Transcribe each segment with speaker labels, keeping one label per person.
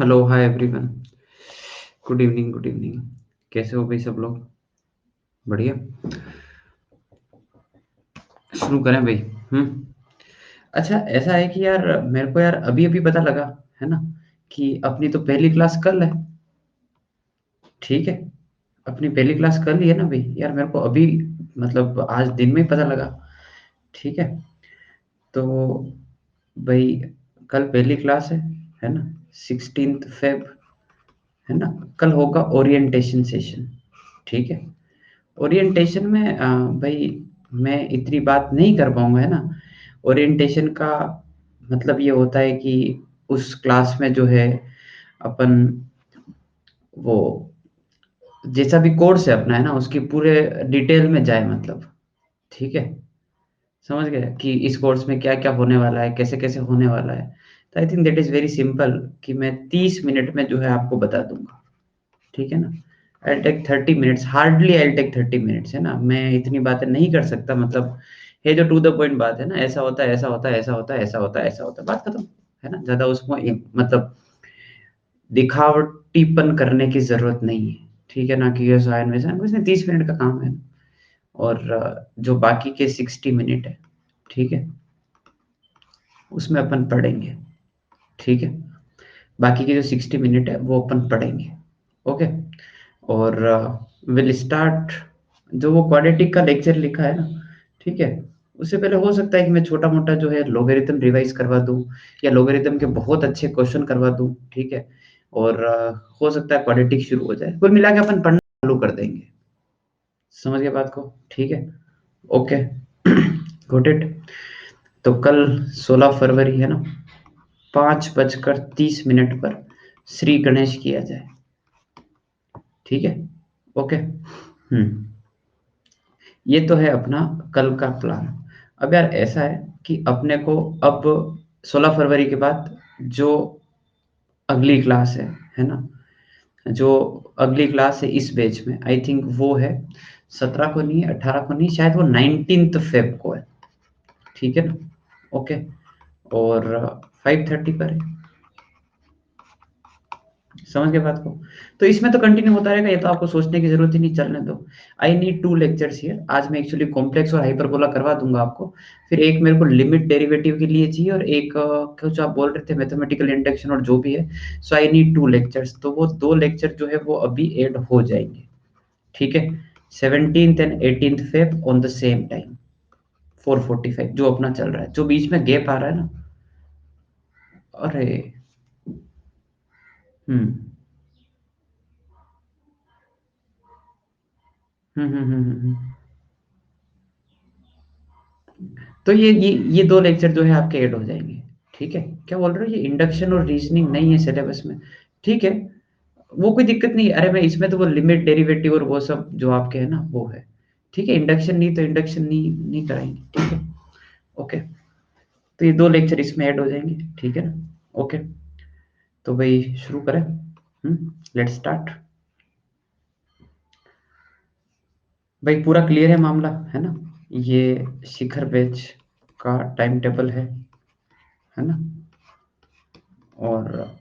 Speaker 1: Hello, hi everyone. Good evening, good evening. कैसे हो भाई सब लोग? बढ़िया। शुरू करें भाई। हम्म। अच्छा, ऐसा है कि यार मेरे को यार अभी अभी पता लगा, है ना, कि अपनी तो पहली क्लास कल है। ठीक है। अपनी पहली क्लास कल ही है ना भाई। यार मेरे को अभी मतलब आज दिन में ही पता लगा। ठीक है। तो भाई कल पहली क्लास है ना, 16 फेब, है ना। कल होगा ओरिएंटेशन सेशन। ठीक है। ओरिएंटेशन में भाई मैं इतनी बात नहीं कर पाऊँगा, है ना। ओरिएंटेशन का मतलब ये होता है कि उस क्लास में जो है अपन वो जैसा भी कोर्स है अपना, है ना, उसकी पूरे डिटेल में जाए मतलब। ठीक है। समझ गए कि इस कोर्स में क्या-क्या होने वाला है, कैसे-कैसे होने वाला है। तो I think that is very simple कि मैं 30 मिनट में जो है आपको बता दूँगा। ठीक है ना? I will take 30 minutes, hardly I will take 30 minutes, है ना? मैं इतनी बातें नहीं कर सकता मतलब ये जो टू द पॉइंट बात है ना, ऐसा होता है, ऐसा होता है, ऐसा होता है, ऐसा होता है, ऐसा होता है, बात खत्म, है ना? ज़्यादा उसमें मतलब दिखावटीपन करने की ज़रूरत नहीं है, ठीक है ना? कि ऐसा है, वैसा है, वैसे 30 मिनट का काम है और जो बाकी के 60 मिनट है, ठीक है? उसमें अपन पढ़ेंगे, ठीक है? बाकी के जो 60 मिनट है वो अपन पढ़ेंगे, ओके। और विल स्टार्ट जो वो क्वाड्रेटिक का लेक्चर लिखा है ना, ठीक है। उससे पहले हो सकता है कि मैं छोटा मोटा जो है लोगरिथम रिवाइज करवा दूं या लोगरिथम के बहुत अच्छे क्वेश्चन करवा दूं, ठीक है। और हो सकता है क्वाड्रेटिक शुरू हो जाए, कुल मिला के अपन पढ़ना चालू कर देंगे। समझ गए बात को? ठीक है। ओके। Got it. तो कल 16 फरवरी है ना, 5:30 पर श्री गणेश किया जाए। ठीक है। ओके। ये तो है अपना कल का प्लान। अब यार ऐसा है कि अपने को अब 16 फरवरी के बाद जो अगली क्लास है ना, जो अगली क्लास है इस बैच में, आई थिंक वो है 17 को नहीं, 18 को नहीं, शायद वो 19 फेब को है। ठीक है ना? ओके। और 5:30 पर है। समझ गए बात को? तो इसमें तो कंटिन्यू होता रहेगा, ये तो आपको सोचने की जरूरत ही नहीं, चलने दो। I need to lectures here. आज मैं एक्चुअली कॉम्प्लेक्स और हाइपरबोला करवा दूंगा आपको। फिर एक मेरे को लिमिट डेरिवेटिव के लिए चाहिए और एक कुछ आप बोल रहे थे मैथमेटिकल इंडक्शन और जो भी है। सो आई नीड 2 लेक्चर्स, तो वो 2 लेक्चर जो है वो अभी ऐड हो जाएंगे। ठीक है। 17th and 18th Feb on the same time, 4:45 जो अपना चल रहा है, जो बीच में गैप आ रहा है ना। अरे। हम्म हम्म। तो ये 2 लेक्चर जो है आपके ऐड हो जाएँगे, ठीक है? क्या बोल रहे हो? ये इंडक्शन और रीज़निंग नहीं है सिलेबस में, ठीक है? वो कोई दिक्कत नहीं है। अरे मैं इसमें तो वो लिमिट, डेरिवेटिव और वो सब जो आपके है ना वो है, ठीक है? इंडक्शन नहीं तो इंडक्शन नहीं नहीं कराएँगे, ठीक है? ओके। तो ये 2 लेक्चर इसमें ऐड हो जाएँगे, ठीक है ना? ओके। तो भई शुरू करें? Let's start. भाई पूरा क्लियर है मामला, है ना? ये शिखर बैच का टाइम टेबल है ना? और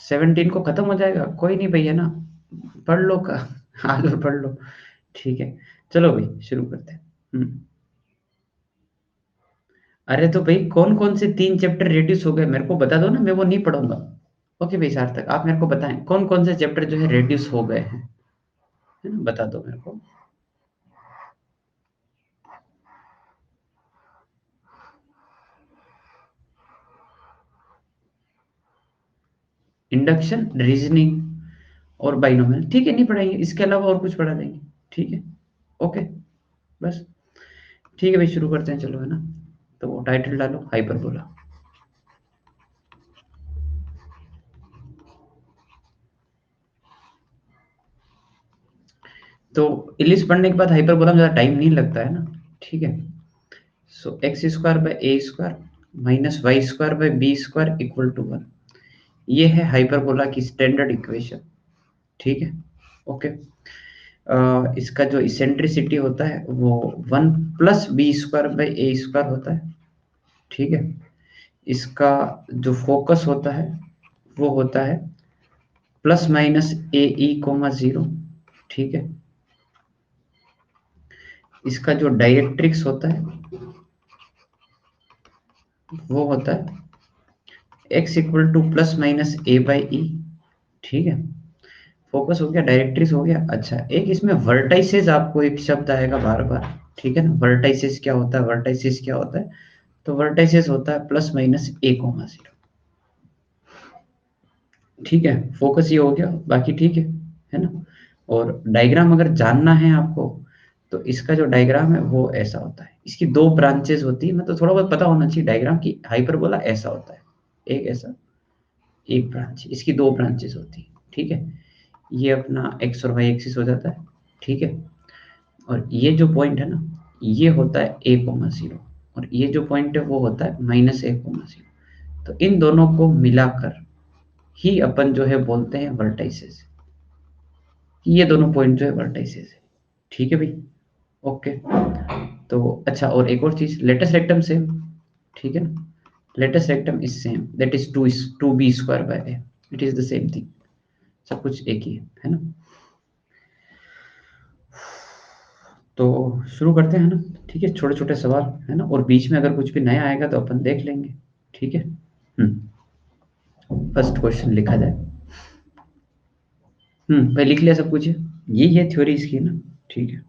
Speaker 1: 17 को खत्म हो जाएगा, कोई नहीं भई, है ना? पढ़ लो का आज और पढ़ लो, ठीक है। चलो भई शुरू करते हैं। अरे तो भई कौन-कौन से 3 चैप्टर रिड्यूस हो गए मेरे को बता दो ना, मैं वो नहीं पढ़ूँगा। ओके भई सार्थक, आप मेरे को बताएँ कौन-कौन से चैप्टर जो है रिड्यूस हो गए हैं? है ना? बता दो मेरे को। इंडक्शन, रीज़निंग और बायनोमियल, ठीक है, नहीं पढ़ाएँगे, इसके अलावा और कुछ पढ़ा देंगे, ठीक है? ओके, बस। ठीक है भई शुरू करते हैं चलो, है ना? तो टाइटल डालो हाइपरबोला। तो इलिप्स पढ़ने के बाद हाइपरबोला में ज़्यादा टाइम नहीं लगता है ना, ठीक है। So x square by A square minus Y square by b square equal to 1। ये है हाइपरबोला की स्टैंडर्ड इक्वेशन, ठीक है। ओके। इसका जो इसेंट्रिसिटी होता है वो 1 plus B square by A square होता है, ठीक है। इसका जो फोकस होता है वो होता है प्लस माइनस ए ई कोमा 0, ठीक है। इसका जो डायरेक्ट्रिक्स होता है वो होता है x equal to plus minus a by e, ठीक है। फोकस हो गया, डायरेक्ट्रिक्स हो गया। अच्छा, एक इसमें वर्टाइसेस, आपको एक शब्द आएगा बार बार, ठीक है ना। वर्टाइसेस क्या होता है, वर्टाइसेस क्या होता है, तो वर्टाइसेस होता है प्लस माइनस ए कोमा 0, ठीक है। फोकस ये हो गया, बाकी ठीक है ना। और डायग्राम अगर जानना है आपको, तो इसका जो डायग्राम है वो ऐसा होता है। इसकी दो ब्रांचेस होती है, मतलब थोड़ा बहुत पता होना चाहिए डायग्राम की। हाइपरबोला ऐसा होता है, एक ऐसा, एक ब्रांच, इसकी दो ब्रांचेस होती है, ठीक है। ये अपना एक्स और वाई एक्सिस हो जाता है, ठीक है। और ये जो पॉइंट है ना, ये होता है ए कोमा 0, और ये जो पॉइंट है वो होता है माइनस ए कोमा 0। तो इन दोनों को मिलाकर ही अपन जो है बोलते हैं वर्टाइसेस। ये दोनों पॉइंट जो है वर्टाइसेस है, ठीक है भाई। ओके। तो अच्छा, और एक और चीज, लेटेस्ट रेक्टम सेम, ठीक है ना। Latus rectum is same, that is two B square by A, it is the same thing, सब कुछ एक ही है ना। तो शुरू करते हैं ना, ठीक है। छोटे छोटे सवाल है ना, और बीच में अगर कुछ भी नया आएगा तो अपन देख लेंगे, ठीक है। फर्स्ट क्वेश्चन लिखा जाए। भाई लिख लिया सब कुछ है। ये थ्योरी इसकी ना, ठीक है।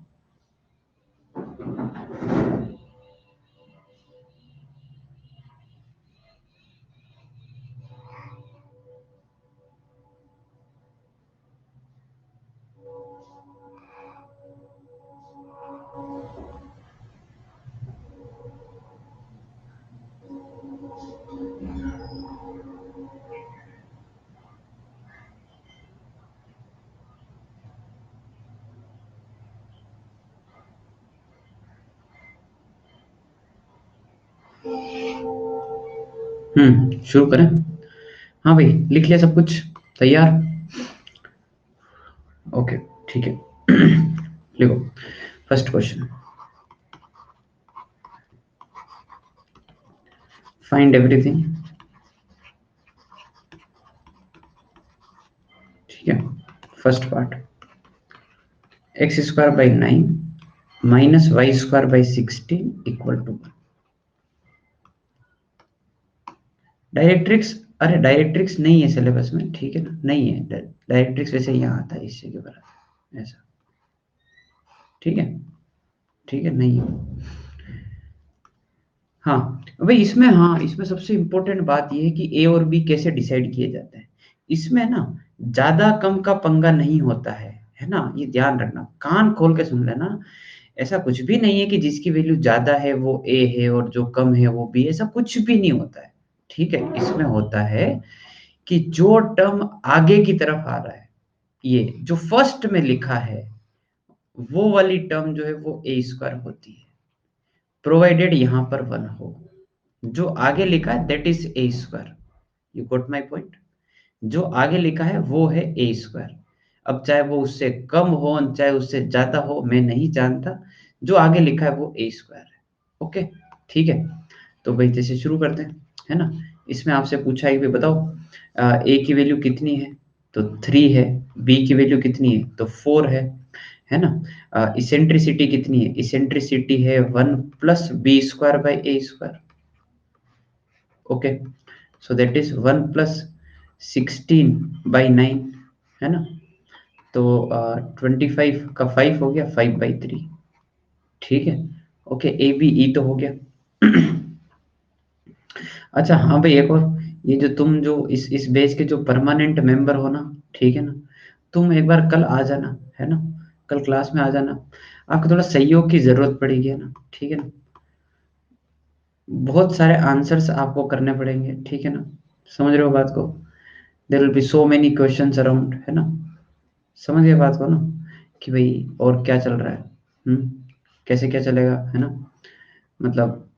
Speaker 1: शुरू करें। हाँ भाई, लिख लिया सब कुछ, तैयार। ओके, ठीक है। लिखो। फर्स्ट क्वेश्चन, फाइंड एवरीथिंग, ठीक है। First part, X square by 9 minus Y square by 16 equal to 1। Directrix, अरे डायरेक्ट्रिक्स नहीं है सिलेबस में, ठीक है ना, नहीं है डायरेक्ट्रिक्स, वैसे यहाँ आता है इससे के बराबर ऐसा, ठीक है। ठीक है, नहीं है। हाँ भाई, इसमें, हाँ इसमें सबसे इम्पोर्टेंट बात यह है कि ए और बी कैसे डिसाइड किए जाते हैं। इसमें ना ज्यादा कम का पंगा नहीं होता है ना, ये ध्यान रखना, कान खोल के सुन लेना। ऐसा कुछ भी नहीं है कि जिसकी वैल्यू ज्यादा है वो ए है और जो कम है वो बी, ऐसा कुछ भी नहीं होता है, ठीक है। इसमें होता है कि जो टर्म आगे की तरफ आ रहा है, ये जो फर्स्ट में लिखा है, वो वाली टर्म जो है वो ए स्क्वायर होती है, प्रोवाइडेड यहां पर 1 हो। जो आगे लिखा है that is a square, you got my point. जो आगे लिखा है वो है ए स्क्वायर। अब चाहे वो उससे कम हो चाहे उससे ज्यादा हो, मैं नहीं जानता, जो आगे लिखा है वो ए स्क्वायर है। ओके, ठीक है। तो भाई जैसे शुरू करते हैं, है ना। इसमें आपसे पूछा है कि भाई बताओ ए की वैल्यू कितनी है, तो 3 है। बी की वैल्यू कितनी है, तो 4 है ना। इसेंट्रिसिटी कितनी है, इसेंट्रिसिटी है 1 plus B square by A square. Okay, so that is 1 plus 16 by 9, है ना। तो 25 का 5 हो गया, 5/3, ठीक है। ओके, ए बी ई तो हो गया। अच्छा हाँ भाई, एक और, ये जो तुम जो इस बैच के जो परमानेंट मेंबर हो ना, ठीक है ना, तुम एक बार कल आ जाना, है ना। कल क्लास में आ जाना, आपको थोड़ा सहयोग की जरूरत पड़ेगी, है ना, ठीक है ना। बहुत सारे आंसर्स आपको करने पड़ेंगे, ठीक है ना। समझ रहे हो बात को, there will be so many questions around, है ना। समझ गए बात को ना, कि भाई और क्या चल रहा है, कैसे क्या चलेगा, है ना। मतलब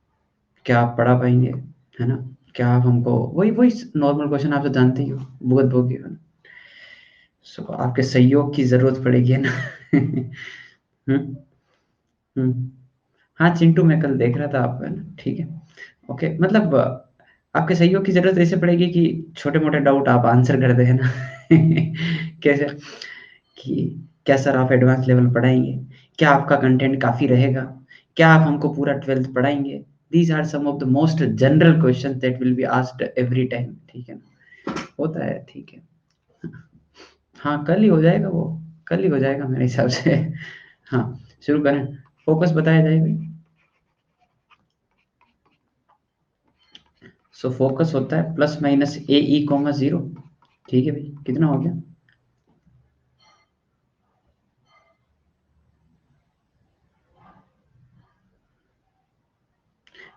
Speaker 1: क्या आप पढ़ा पाएंगे, है ना। क्या आप हमको, वही वही नॉर्मल क्वेश्चन, आप तो जानते ही हो, भुगत भोगी हो ना। सो आपके सहयोग की जरूरत पड़ेगी, है ना। हम्म हम्म हाँ चिंटू, मैं कल देख रहा था आपको, है ना, ठीक है। ओके, मतलब आपके सहयोग की ज़रूरत ऐसे पड़ेगी कि छोटे-मोटे डाउट आप आंसर कर दें, है ना? कैसे कि क्या सर आप एडवांस लेवल पढ़ाएँगे? क्या आपका कंटेंट काफ़ी रहेगा? क्या आप हमको पूरा 12th पढ़ाएँगे? These are some of the most general questions that will be asked every time, ठीक है ना? होता है, ठीक है। हाँ, कल ही हो जाएगा वो, कल ही हो जाएगा मेरे हिसाब से। हाँ, शुरू करें? फ़ोकस बताया जाए भई। सो फ़ोकस होता है प्लस माइनस ए ई कॉमा 0, ठीक है भई, कितना हो गया?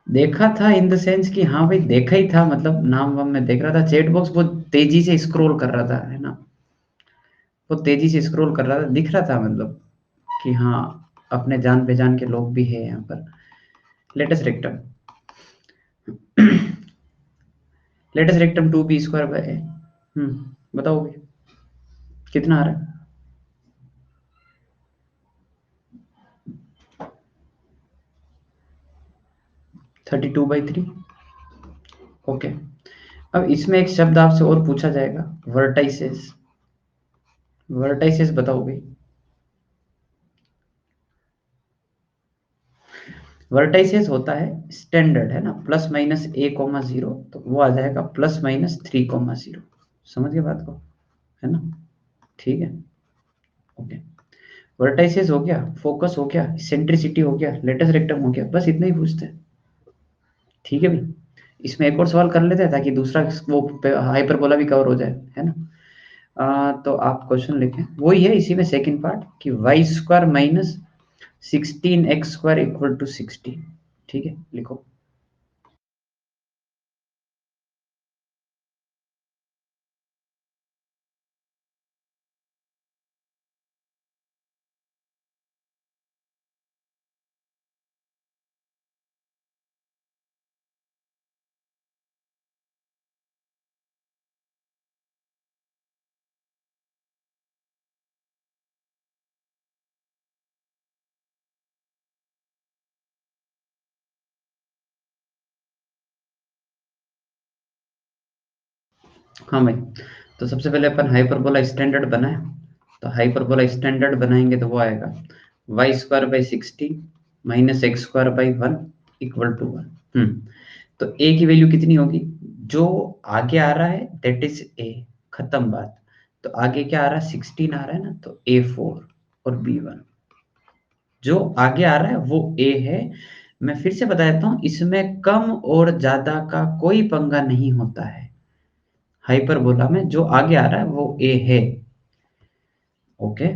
Speaker 1: देखा था इन द सेंस कि हाँ भाई देखा ही था, मतलब नाम-वाम मैं देख रहा था, चैट बॉक्स बहुत तेज़ी से स्क्रॉल कर रहा था, है ना? बहुत तेज़ी से स्क्रॉल कर रहा था, दिख रहा था मतलब कि हाँ, अपने जान-पहचान के लोग भी हैं यहाँ पर। Latus rectum latus rectum 2b square by बताओ भई, कितना आ रहा है? 32/3, ओके। अब इसमें एक शब्द आपसे और पूछा जाएगा, वर्टाइसेस। वर्टाइसेस बताओ भई। वर्टाइसेस होता है स्टैंडर्ड, है ना? प्लस माइनस ए कॉमा 0, तो वो आ जाएगा प्लस माइनस 3 कॉमा 0। समझ गए बात को, है ना? ठीक है, ओके। वर्टाइसेस हो गया, फोकस हो गया, सेंट्रिसिटी हो गया, लेटस रेक्टम हो गया, बस इतना ही पूछते हैं। ठीक है भाई, इसमें एक और सवाल कर लेते हैं ताकि दूसरा वो हाइपरबोला भी कवर हो जाए, है ना? तो आप क्वेश्चन लिखें, वही है इसी में सेकंड पार्ट कि Y square minus 16x square equal to 16। ठीक है, लिखो। हाँ भाई, तो सबसे पहले अपन हाइपरबोला स्टैंडर्ड बनाए, तो हाइपरबोला स्टैंडर्ड बनाएंगे तो वो आएगा Y square by 16 minus X square by 1 equal to 1। तो ए की वैल्यू कितनी होगी? जो आगे आ रहा है दैट इज ए, खत्म बात। तो आगे क्या आ रहा है? 16 आ रहा है ना, तो ए 4 और बी 1। जो आगे आ रहा है वो ए है। मैं फिर से बता देता हूँ, इसमें कम और ज्यादा का कोई पंगा नहीं होता है। हाइपरबोला में जो आगे आ रहा है वो ए है, ओके।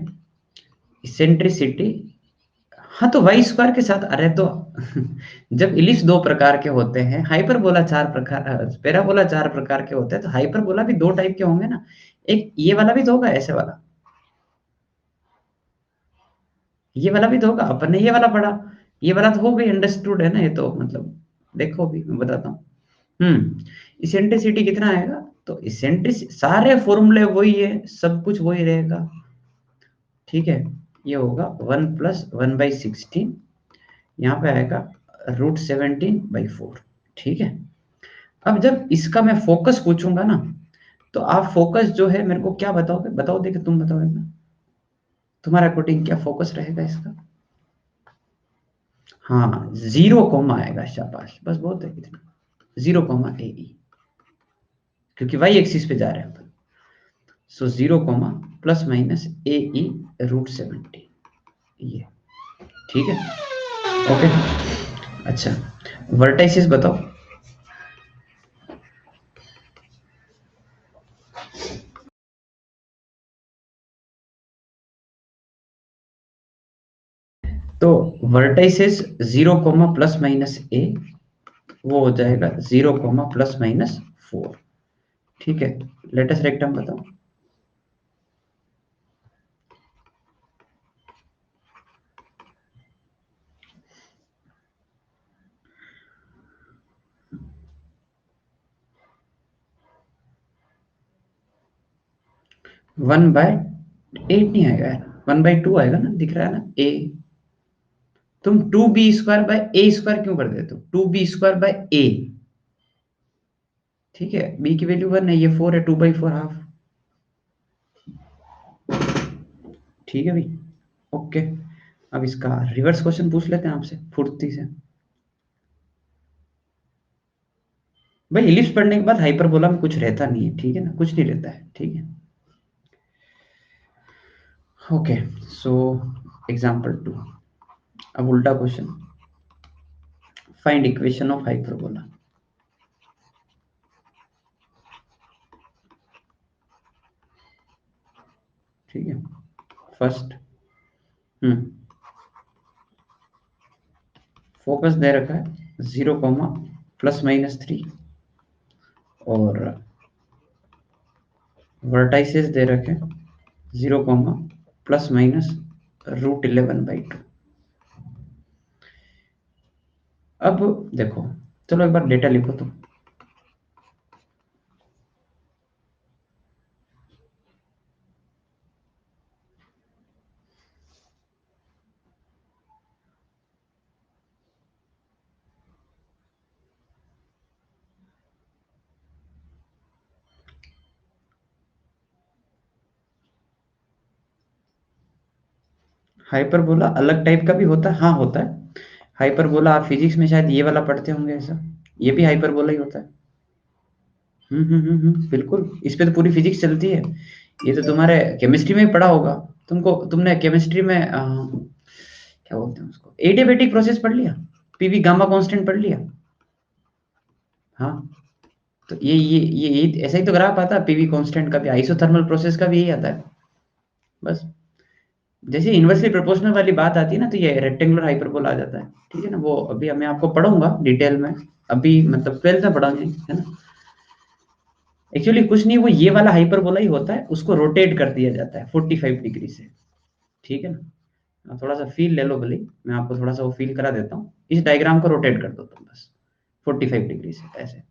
Speaker 1: इसेंट्रिसिटी, हाँ तो वाई स्क्वायर के साथ, अरे तो जब इलिप्स दो प्रकार के होते हैं, हाइपरबोला चार प्रकार, पैराबोला चार प्रकार के होते हैं, तो हाइपरबोला भी दो टाइप के होंगे ना। एक ये वाला भी तो होगा, ऐसे वाला, ये वाला भी तो होगा, अपन ने ये वाला पढ़ा। ये वाला तो हो गई, अंडरस्टूड है ना ये तो, मतलब देखो भी मैं बताता हूँ। इसेंट्रिसिटी कितना आएगा? तो इसेंट्रिक सारे फॉर्मूले वही है, सब कुछ वही रहेगा, ठीक है। ये होगा 1 प्लस 1/16, यहाँ पे आएगा √17/4, ठीक है। अब जब इसका मैं फोकस पूछूंगा ना, तो आप फोकस जो है मेरे को क्या बताओगे? बताओ, देखो तुम बताओ एक बार। तुम्हारा अकॉर्डिंग क्या फोकस रहेगा इसका? हाँ, 0 कॉमा आएगा, शाबाश, बस बहुत है कितना, 0 कॉमा ए ई, क्योंकि वाई एक्सिस पे जा रहे हैं अपन। सो 0 कॉमा प्लस माइनस ए ई √17, ये, ठीक है, ओके। अच्छा, वर्टाइसिस बताओ। तो वर्टाइसिस 0 कॉमा प्लस माइनस ए, वो हो जाएगा 0 कॉमा प्लस माइनस 4, ठीक है। लेटेस्ट रेक्टम बताओ। 1/8 नहीं आएगा यार, 1/2 आएगा ना, दिख रहा है ना ए। तुम 2b square by A square क्यों कर देते हो? 2b स्क्वायर बाय ए, ठीक है, बी की वैल्यू 1 है, ये 4 है, 2/4 हाफ। ठीक है भाई, ओके। अब इसका रिवर्स क्वेश्चन पूछ लेते हैं आपसे फुर्ती से। भाई इलिप्स पढ़ने के बाद हाइपरबोला में कुछ रहता नहीं है, ठीक है ना, कुछ नहीं रहता है, ठीक है। Okay, so example 2। अब उल्टा question, find equation of hyperbola. ठीक है, फर्स्ट फोकस दे रखा है 0, ±3, और वर्टाइसेस दे रखे हैं 0, ±√11/2। अब देखो, चलो एक बार डेटा लिखो तुम। हाइपरबोला अलग टाइप का भी होता है, हाँ होता है। हाइपरबोला आप फिजिक्स में शायद ये वाला पढ़ते होंगे, ऐसा ये भी हाइपरबोला ही होता है। बिल्कुल, इस पे तो पूरी फिजिक्स चलती है। ये तो तुम्हारे केमिस्ट्री में ही पढ़ा होगा। तुमने केमिस्ट्री में क्या बोलते हैं उसको, एडियाबेटिक प्रोसेस पढ़ लिया, पीवी गामा कांस्टेंट पढ़ लिया। हाँ, तो ये ऐसा ही तो ग्राफ आता है, पीवी कांस्टेंट का भी, आइसोथर्मल प्रोसेस का भी यही आता है। बस जैसे इन्वर्सली प्रोपोर्शनल वाली बात आती है ना, तो ये रेक्टेंगुलर हाइपरबोला आ जाता है। ठीक है ना, वो अभी मैं आपको पढ़ाऊंगा डिटेल में, अभी मतलब 12th में पढ़ाएंगे, है ना। एक्चुअली कुछ नहीं, वो ये वाला हाइपरबोला ही होता है, उसको रोटेट कर दिया जाता है 45 डिग्री से। ठीक है ना, थोड़ा सा फील ले लो भले, मैं आपको थोड़ा सा वो फील करा देता हूँ। इस डायग्राम को रोटेट कर दो तुम बस 45 डिग्री से ऐसे,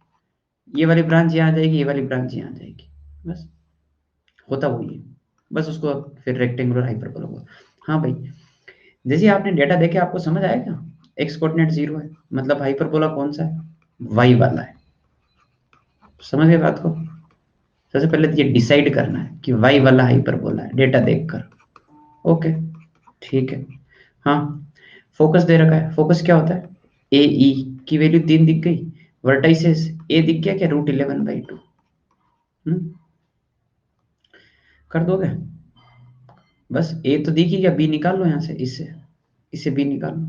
Speaker 1: ये वाली ब्रांच यहाँ आ जाएगी, ये वाली ब्रांच यहाँ आ जाएगी, बस होता वही है। बस उसको फिर रेक्टेंगुलर हाइपरबोला बोला। हाँ भाई, जैसे आपने डेटा देखे आपको समझ आएगा, एक्स कोऑर्डिनेट 0 है, मतलब हाइपरबोला कौन सा है, वाई वाला है। समझ गए बात को। सबसे पहले तो ये डिसाइड करना है कि वाई वाला हाइपरबोला है डेटा देखकर। ओके, ठीक है। हाँ, फोकस दे रखा है, फोकस क्या होता है, ए ई की वैल्यू 3 दिख गई, वर्टाइसेस ए दिख गया क्या, √11/2। कर दोगे, बस ए तो दिख ही गया, बी निकाल लो यहाँ से, इससे इससे बी निकाल लो।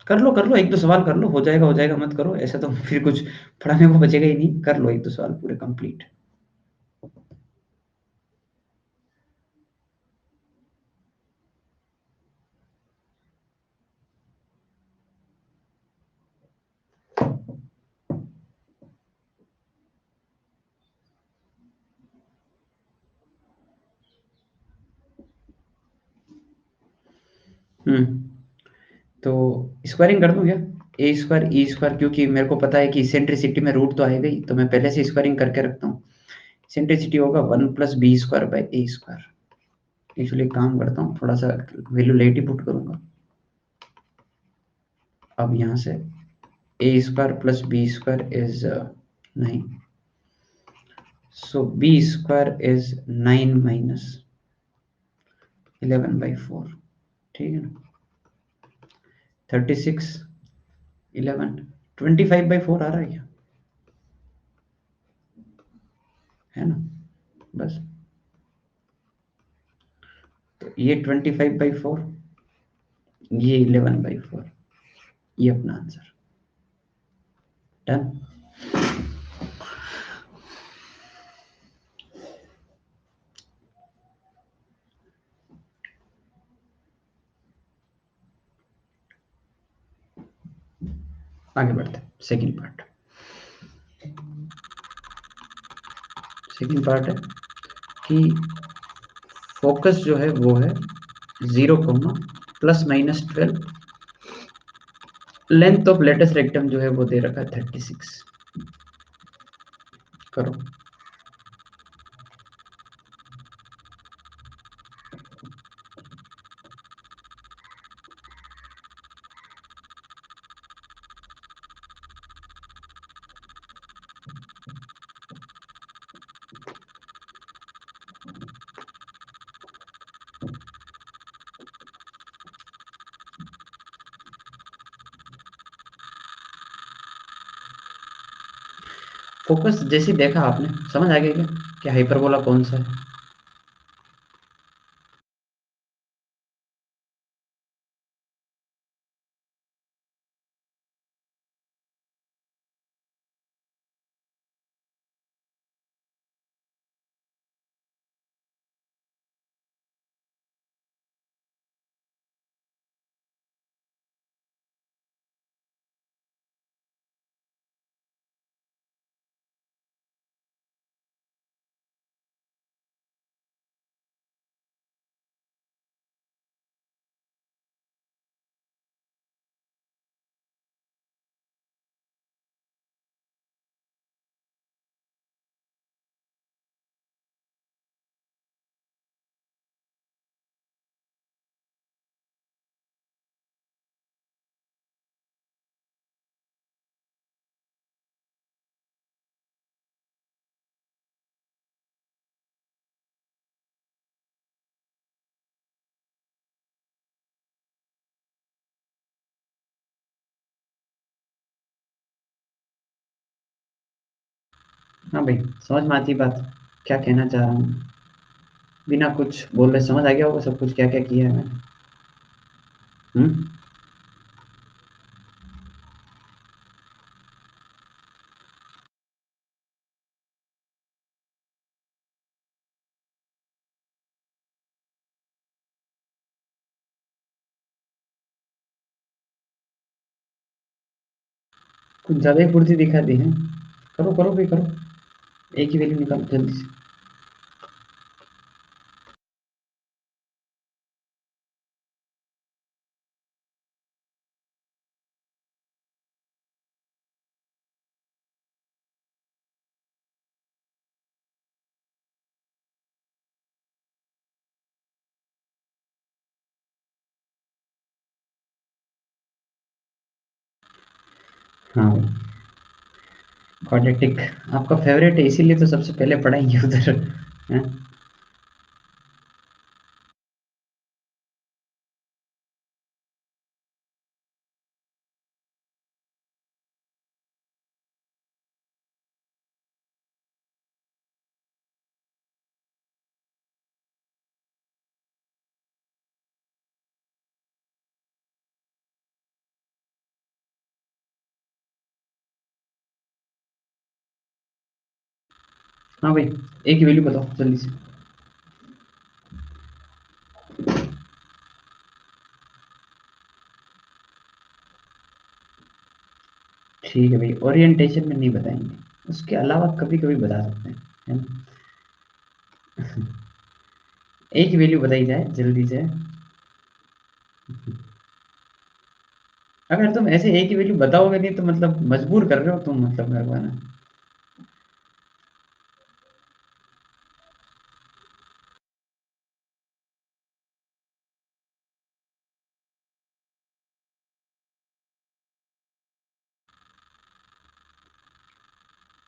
Speaker 1: कर लो, एक दो सवाल कर लो, हो जाएगा मत करो ऐसा, तो फिर कुछ पढ़ाने को बचेगा ही नहीं। कर लो एक दो सवाल पूरे कंप्लीट। हम्म तो स्क्वायरिंग कर दूं क्या, ए स्क्वायर क्योंकि मेरे को पता है कि सेंट्रिसिटी में रूट तो आएगा ही, तो मैं पहले से स्क्वायरिंग करके रखता हूँ। सेंट्रिसिटी होगा 1 + b² एक्चुअली काम करता हूँ थोड़ा सा, वैल्यू लेट ही पुट करूंगा। अब यहाँ से a² + b² is 9, so b² is 9 - 11/4। ठीक है ना, 36, 11, 25/4 आ रहा है क्या, है ना। बस, तो ये 25/4, ये 11/4, ये अपना आंसर। डन। आगे बढ़ते हैं, सेकंड पार्ट है कि फोकस जो है वो है 0, ±12, लेंथ ऑफ लेटेस्ट रेक्टम जो है वो दे रखा है 36। करो। फोकस जैसे देखा आपने समझ आ गया क्या कि हाइपरबोला कौन सा है? हाँ भाई, समझ में आती बात, क्या कहना चाह रहा हूँ। बिना कुछ बोले समझ आ गया होगा सब कुछ क्या क्या किया है मैंने। हम्म। कुछ ज्यादा ही फुर्ती दिखा दी है। करो करो भाई करो। एक ही वैल्यू निकालो जल्दी से। हाँ भाई, क्वाड्रेटिक आपका फेवरेट है इसीलिए तो सबसे पहले पढ़ाएंगे उधर। हैं? हाँ भाई, एक ही वैल्यू बताओ जल्दी से। ठीक है भाई, ओरिएंटेशन में नहीं बताएंगे, उसके अलावा कभी कभी बता सकते हैं, है ना। एक ही वैल्यू बताई जाए जल्दी से। अगर तुम ऐसे एक ही वैल्यू बताओगे नहीं तो मतलब मजबूर कर रहे हो तुम, मतलब मेरे को, है ना।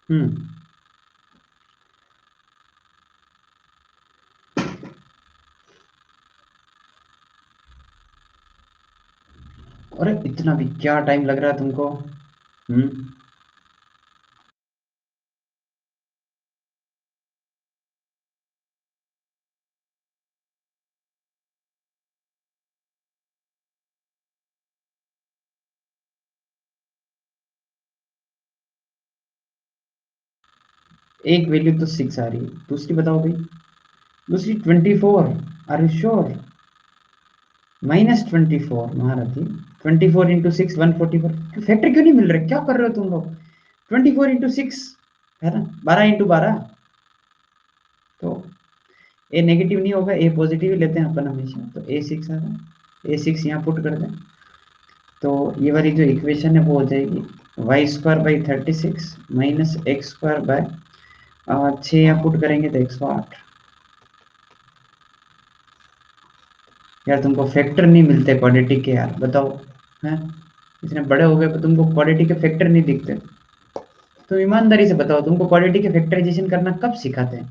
Speaker 1: हम्म। अरे इतना भी क्या टाइम लग रहा है तुमको? हम्म। एक वैल्यू तो 6 आ रही है, दूसरी बताओ भाई। दूसरी 24। Are you sure? -24 महारथी। 24 × 6 144। फैक्टर क्यों नहीं मिल रहे, क्या कर रहे हो तुम लोग? 24 × 6 है ना, 12 × 12। तो ए नेगेटिव नहीं होगा, ए पॉजिटिव ही लेते हैं अपन हमेशा, तो A6 आ रहा है। A6 यहाँ पुट कर दें तो ये वाली जो इक्वेशन है वो हो जाएगी y² / 36 - x² / 6 यहाँ पुट करेंगे तो 108। यार तुमको फैक्टर नहीं मिलते क्वाड्रेटिक के, यार बताओ। हैं? इतने बड़े हो गए पर तुमको क्वाड्रेटिक के फैक्टर नहीं दिखते। तुम ईमानदारी से बताओ, तुमको क्वाड्रेटिक के फैक्टराइजेशन करना कब सिखाते हैं?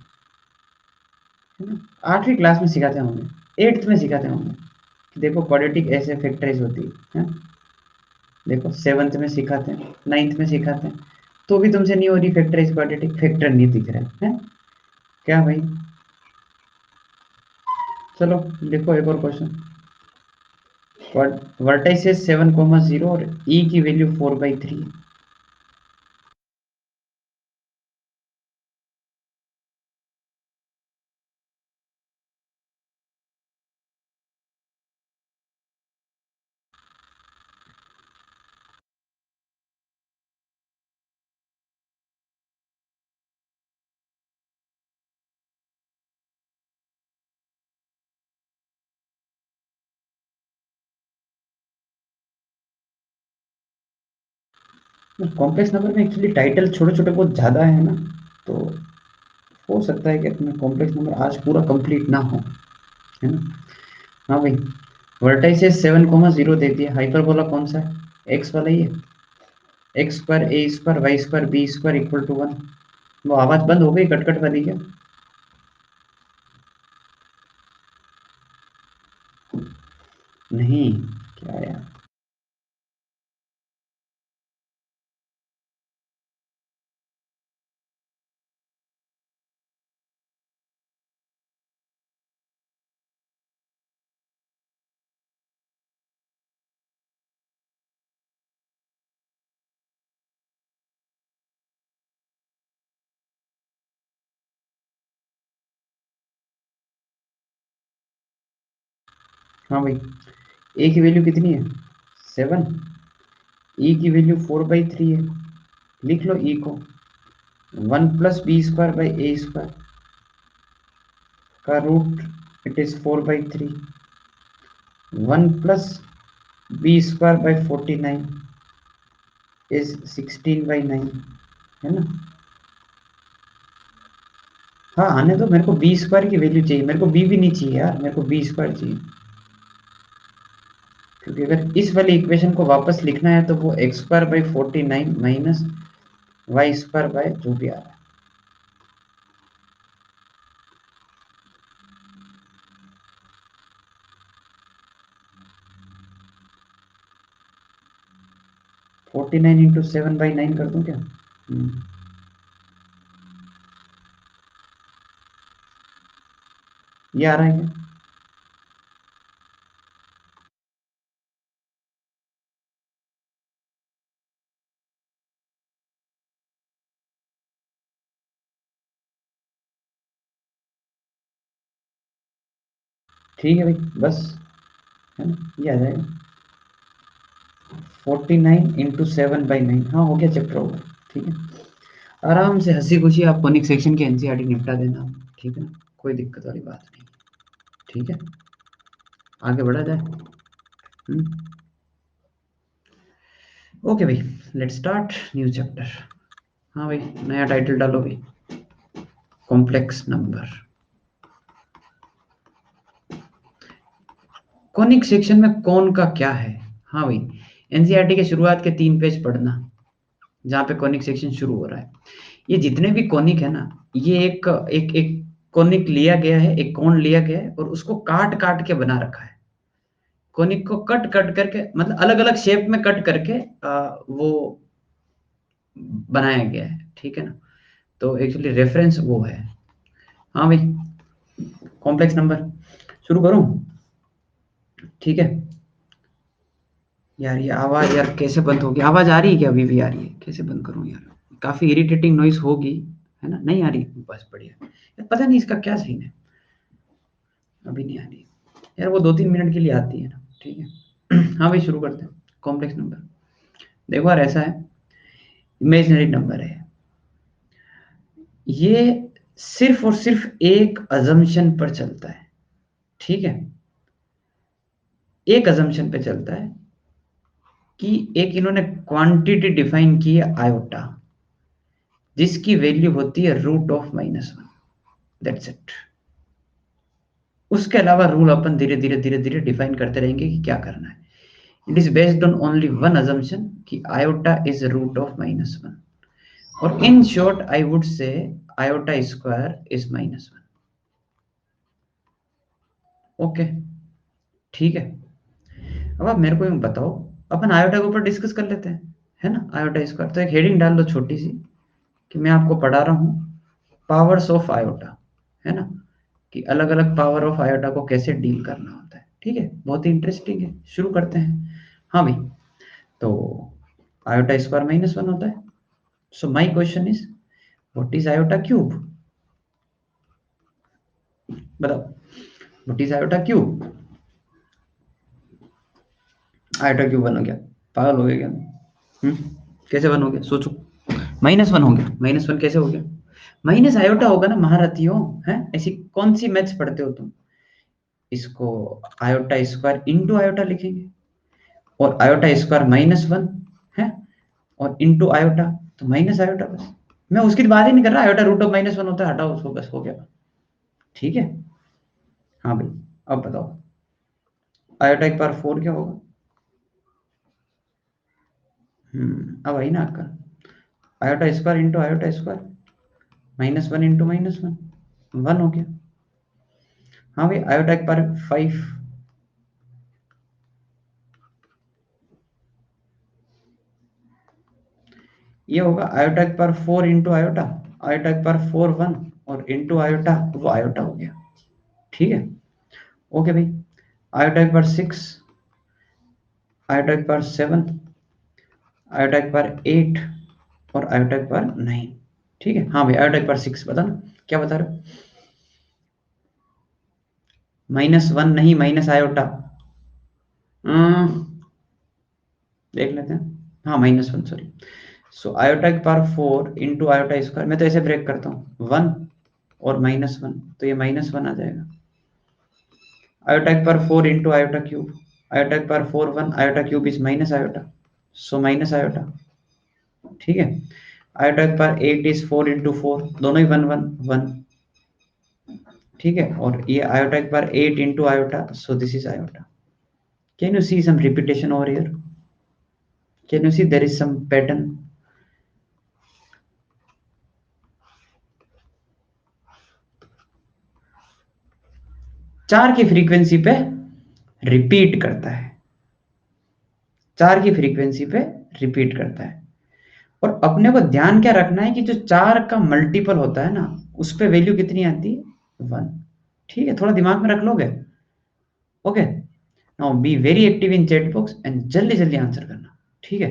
Speaker 1: है ना, 8वीं क्लास में सिखाते होंगे, 8th में सिखाते होंगे कि देखो क्वाड्रेटिक ऐसे फैक्टराइज होती है। देखो 7th में सिखाते हैं, 9th में सिखाते हैं। तो भी तुमसे नहीं हो रही फैक्टराइज क्वाड्रेटिक, फैक्टर नहीं दिख रहा है क्या भाई? चलो लिखो एक और क्वेश्चन। वर्टाइसेस 7,0 और ई की वैल्यू 4/3। कॉम्प्लेक्स नंबर में एक्चुअली टाइटल छोटे छोटे बहुत ज़्यादा है ना, तो हो सकता है कि अपना कॉम्प्लेक्स नंबर आज पूरा कंप्लीट ना हो, है ना। हाँ भाई, वर्टाइसेस 7,0 दे दिया, हाइपरबोला कौन सा है? एक्स वाला ही है। X square A square Y square B square equal to 1। वो आवाज़ बंद हो गई कट कट वाली क्या? नहीं, क्या यार। हाँ भाई, ए की वैल्यू कितनी है? 7। ई की वैल्यू 4/3 है। लिख लो ई को, 1 + b² / a² का root, it is 4/3। 1 + b² / 49 is 16/9, है ना। हाँ आने दो, मेरे को बी स्क्वायर की वैल्यू चाहिए, मेरे को बी भी नहीं चाहिए यार, मेरे को बी स्क्वायर चाहिए। क्योंकि अगर इस वाली इक्वेशन को वापस लिखना है तो वो x² / 49 माइनस y² जो भी आ रहा है। 49 इंटू 7/9 कर दूं क्या? ये आ रहा है क्या? ठीक है भाई, बस, है ना, ये आ जाएगा। 49 इंटू 7/9, हाँ हो गया चैप्टर ओवर। ठीक है, आराम से हंसी खुशी आप कॉनिक सेक्शन की एनसीईआरटी निपटा देना, ठीक है ना, कोई दिक्कत वाली बात नहीं। ठीक है, आगे बढ़ा जाए। ओके भाई, लेट्स स्टार्ट न्यू चैप्टर। हाँ भाई, नया टाइटल डालो भाई, कॉम्प्लेक्स नंबर। कॉनिक सेक्शन में कौन का क्या है? हाँ भाई, एनसीईआरटी के शुरुआत के 3 पेज पढ़ना, जहाँ पे कॉनिक सेक्शन शुरू हो रहा है। ये जितने भी कॉनिक है ना, ये एक एक एक कॉनिक लिया गया है, एक कोण लिया गया है और उसको काट काट के बना रखा है। कॉनिक को कट कट करके, मतलब अलग अलग शेप में कट करके वो बनाया गया है, ठीक है ना। तो एक्चुअली रेफरेंस वो है। हाँ भाई, कॉम्प्लेक्स नंबर शुरू करूं? ठीक है यार, ये आवाज यार कैसे बंद होगी? आवाज आ रही है क्या? अभी भी आ रही है? कैसे बंद करूं यार, काफी इरिटेटिंग नॉइस होगी, है ना। नहीं आ रही? बस बढ़िया यार, पता नहीं इसका क्या सीन है, अभी नहीं आ रही यार, वो 2-3 मिनट के लिए आती है ना, ठीक है। हाँ भाई, शुरू करते हैं। कॉम्प्लेक्स नंबर, देखो यार, ऐसा है, इमेजिनरी नंबर है ये, सिर्फ और सिर्फ एक अजम्पशन पर चलता है, ठीक है। एक अजम्पशन पे चलता है कि एक इन्होंने क्वांटिटी डिफाइन की है आयोटा, जिसकी वैल्यू होती है √(-1), दैट्स इट। उसके अलावा रूल अपन धीरे धीरे धीरे धीरे डिफाइन करते रहेंगे कि क्या करना है। It is based on only one assumption कि आयोटा इज √(-1), और in short I would say iota square is -1। Okay, ठीक है। अब आप मेरे को बताओ, अपन आयोटा के ऊपर डिस्कस कर लेते हैं, है ना, आयोटा स्क्वायर। तो एक हेडिंग डाल दो छोटी सी कि मैं आपको पढ़ा रहा हूँ पावर्स ऑफ आयोटा, है ना, कि अलग अलग पावर ऑफ आयोटा को कैसे डील करना होता है। ठीक है, बहुत ही इंटरेस्टिंग है, शुरू करते हैं। हाँ भाई, तो आयोटा स्क्वायर -1 होता है। So my question is what is iota cube? बताओ, what is iota cube? Iota cube 1 हो गया, पागल हो गया क्या? कैसे 1 हो गया, सोचो। -1 हो गया, -1 कैसे हो गया? माइनस आयोटा होगा ना महारथियों, है ऐसी कौन सी मैथ्स पढ़ते हो तुम? इसको आयोटा स्क्वायर इंटू आयोटा लिखेंगे, और आयोटा स्क्वायर -1 है, और इंटू आयोटा, तो माइनस आयोटा बस। मैं उसकी बात ही नहीं कर रहा, आयोटा √1 होता है, हटाओ उसको, बस हो गया। ठीक है, हाँ भाई, अब बताओ आयोटा की पावर 4 क्या होगा? अब आई ना आपका iota square into iota square, -1 into -1, 1 हो गया। हाँ भाई, आयोटा की पावर 5, ये होगा आयोटा की पावर 4 इंटू आयोटा, आयोटा की पावर 4 1, और इंटू आयोटा वो आयोटा हो गया। ठीक है, ओके भाई। आयोटा की पावर 6, आयोटा की पावर 7, आयोटा की पावर 8, और आयोटा की पावर 9। ठीक है, हाँ भाई, आयोटा की पावर 6 बता ना, क्या बता रहे हो? -1 नहीं, माइनस आयोटा। देख लेते हैं, हाँ -1, सॉरी। सो आयोटा की पावर 4 इंटू आयोटा स्क्वायर, मैं तो ऐसे ब्रेक करता हूँ, 1 और -1, तो ये -1 आ जाएगा। आयोटा की power 4 into iota cube, iota की power 4 1, iota cube is minus iota, so minus iota. ठीक है, आयोटा की पावर 8 इज 4 इंटू 4, दोनों ही 1 1 1। ठीक है, और ये आयोटा की power 8 into iota, so this is iota. Can you see some repetition over here? Can you see there is some pattern? 4 की फ्रीक्वेंसी पे रिपीट करता है, 4 की फ्रीक्वेंसी पे रिपीट करता है। और अपने को ध्यान क्या रखना है कि जो 4 का मल्टीपल होता है ना, उस पे वैल्यू कितनी आती है? 1। ठीक है, थोड़ा दिमाग में रख लोगे? Okay, now be very active in chat box and जल्दी जल्दी आंसर करना। ठीक है,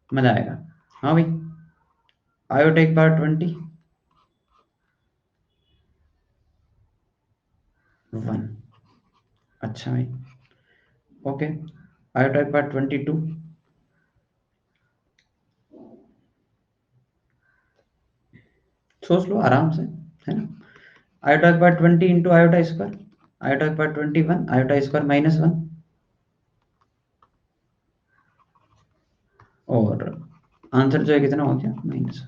Speaker 1: मजा आएगा। हाँ भाई, आयोटा एक बार 20 1। अच्छा भाई, ओके। आयोटा एक बार 22, सोच लो आराम से, है ना। आयोटा एक बार 20 इंटू आयोटा स्क्वायर, आयोटा एक बार 21, आयोटा स्क्वायर -1, और आंसर जो है कितना हो गया? -1।